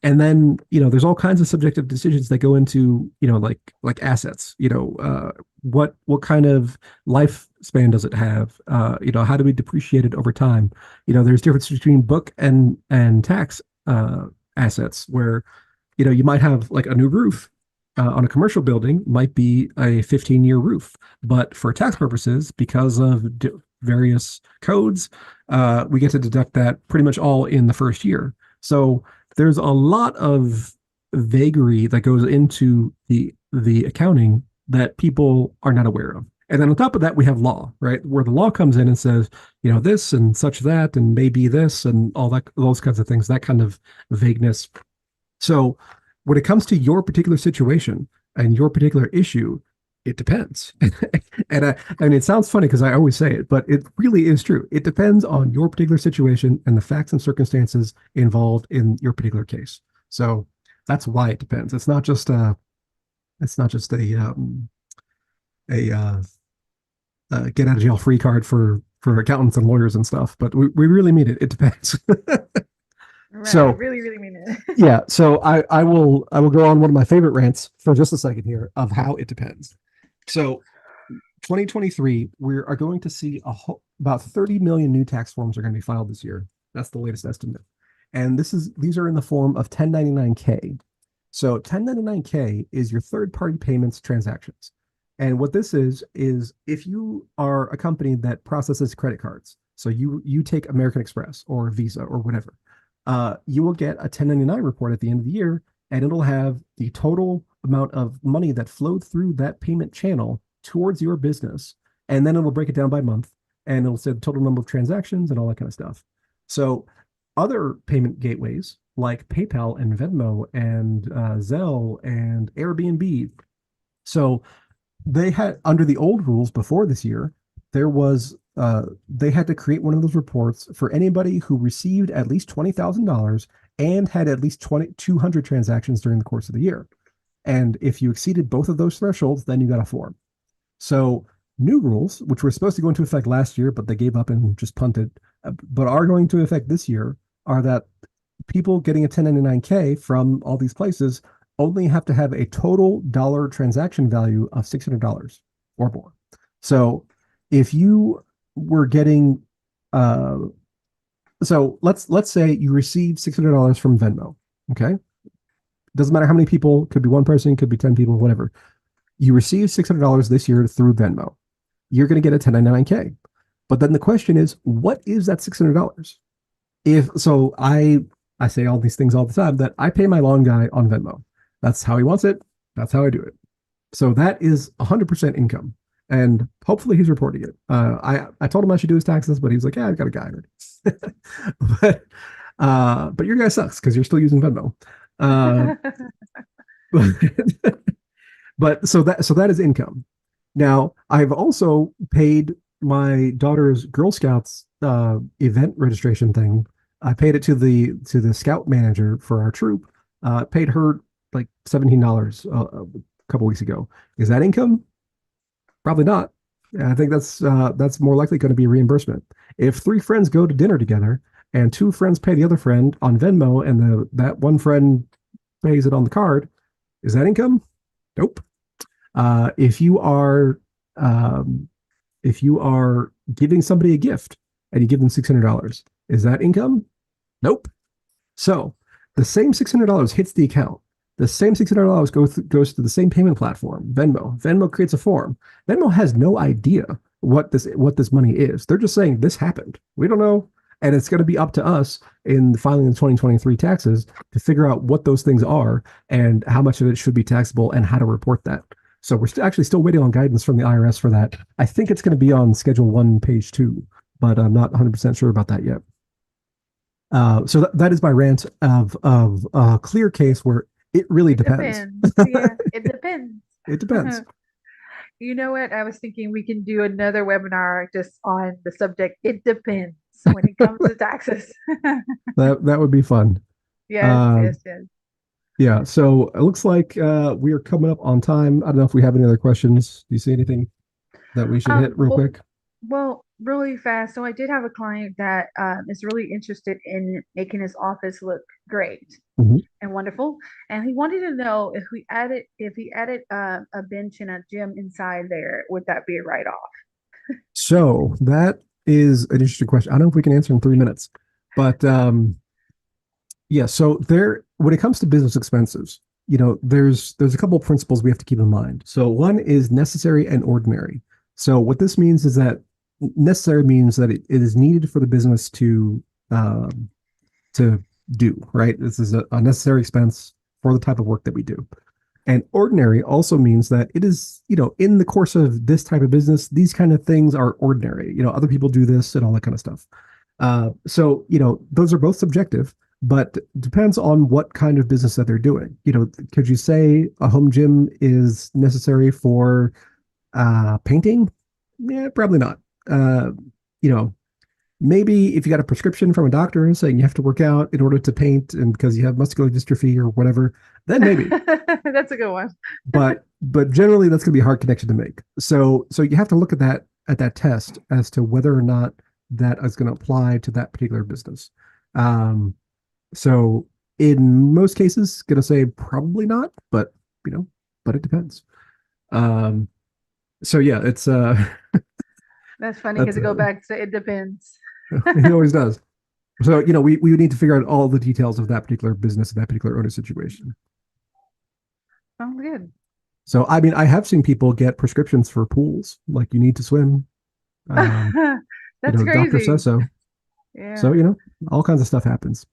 And then there's all kinds of subjective decisions that go into like assets. What kind of lifespan does it have? How do we depreciate it over time? There's difference between book and tax assets where you might have like a new roof on a commercial building might be a 15-year roof, but for tax purposes, because of various codes, we get to deduct that pretty much all in the first year. So there's a lot of vagary that goes into the accounting that people are not aware of. And then on top of that, we have law, right? Where the law comes in and says, this and such that, and maybe this and all that, those kinds of things, that kind of vagueness. So when it comes to your particular situation and your particular issue, it depends. And I mean, it sounds funny because I always say it, but it really is true. It depends on your particular situation and the facts and circumstances involved in your particular case. So that's why it depends. It's not just a get out of jail free card for accountants and lawyers and stuff, but we really mean it. It depends. Right. So Really, really mean it. yeah, so I will go on one of my favorite rants for just a second here of how it depends. So 2023, we are going to see about 30 million new tax forms are going to be filed this year. That's the latest estimate. And these are in the form of 1099-K. So 1099-K is your third party payments transactions. And what this is if you are a company that processes credit cards, so you take American Express or Visa or whatever, you will get a 1099 report at the end of the year, and it'll have the total amount of money that flowed through that payment channel towards your business. And then it'll break it down by month, and it'll say the total number of transactions and all that kind of stuff. So other payment gateways like PayPal and Venmo and Zelle and Airbnb. So they had, under the old rules before this year, there was they had to create one of those reports for anybody who received at least $20,000 and had at least 200 transactions during the course of the year. And if you exceeded both of those thresholds, then you got a form. So new rules, which were supposed to go into effect last year, but they gave up and just punted, but are going to affect this year, are that people getting a 1099-K from all these places only have to have a total dollar transaction value of $600 or more. So if you were getting So let's say you receive $600 from Venmo. Okay, doesn't matter how many people. Could be one person, could be 10 people, whatever. You receive $600 this year through Venmo. You're going to get a 1099K. But then the question is, what is that $600? If so, I say all these things all the time that I pay my lawn guy on Venmo. That's how he wants it. That's how I do it. So that is 100% income, and hopefully he's reporting it. I told him I should do his taxes, but he was like, "Yeah, I've got a guy already." but but your guy sucks because you're still using Venmo. Uh, but, but so that is income. Now I've also paid my daughter's Girl Scouts event registration thing. I paid it to the scout manager for our troop. Paid her like $17 a couple weeks ago. Is that income? Probably not. I think that's more likely going to be reimbursement. If three friends go to dinner together and two friends pay the other friend on Venmo, and that one friend pays it on the card, is that income? Nope. Uh, if you are um, if you are giving somebody a gift and you give them $600, is that income? Nope. So the same $600 hits the account. The same $600 goes to the same payment platform, Venmo. Venmo creates a form. Venmo has no idea what this money is. They're just saying this happened. We don't know, and it's going to be up to us in filing the 2023 taxes to figure out what those things are and how much of it should be taxable and how to report that. So we're actually still waiting on guidance from the IRS for that. I think it's going to be on Schedule 1, Page 2, but I'm not 100% sure about that yet. So that is my rant of a clear case where it really It depends. depends. Yeah, it depends. It depends. You know what? I was thinking we can do another webinar just on the subject. It depends when it comes to taxes. That would be fun. Yes, Uh, yes, yes. yeah. So it looks like we are coming up on time. I don't know if we have any other questions. Do you see anything that we should hit real Well, quick? really fast. So I did have a client that is really interested in making his office look great Mhm. and wonderful, and he wanted to know if he added a bench and a gym inside there, would that be a write-off? So that is an interesting question. I don't know if we can answer in 3 minutes, but yeah. So there, when it comes to business expenses, there's a couple of principles we have to keep in mind. So one is necessary and ordinary. So what this means is that necessary means that it is needed for the business um, to do, right? This is a necessary expense for the type of work that we do. And ordinary also means that it is, in the course of this type of business, these kind of things are ordinary. Other people do this and all that kind of stuff. So those are both subjective, but depends on what kind of business that they're doing. Could you say a home gym is necessary for painting? Yeah, probably not. You know, Maybe if you got a prescription from a doctor saying you have to work out in order to paint and because you have muscular dystrophy or whatever, then maybe. That's a good one. But generally that's going to be a hard connection to make. So you have to look at that test as to whether or not that is going to apply to that particular business. Um, so in most cases, going to say probably not, but you know, but it depends. Um, so yeah, it's That's funny that's because it go back to it depends. it always does. So we would need to figure out all the details of that particular business and that particular owner situation. Sounds good. So I mean, I have seen people get prescriptions for pools, like you need to swim. Um, That's doctor says crazy. so. So Yeah. all kinds of stuff happens.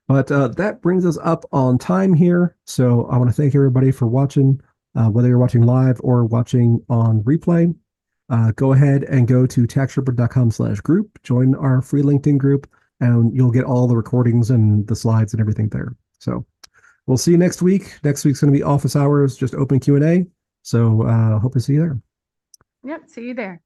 But that brings us up on time here. So I want to thank everybody for watching, whether you're watching live or watching on replay. Go ahead and go to taxsherpa.com/group, join our free LinkedIn group, and you'll get all the recordings and the slides and everything there. So we'll see you next week. Next week's going to be office hours, just open Q&A. So hope to see you there. Yep. See you there.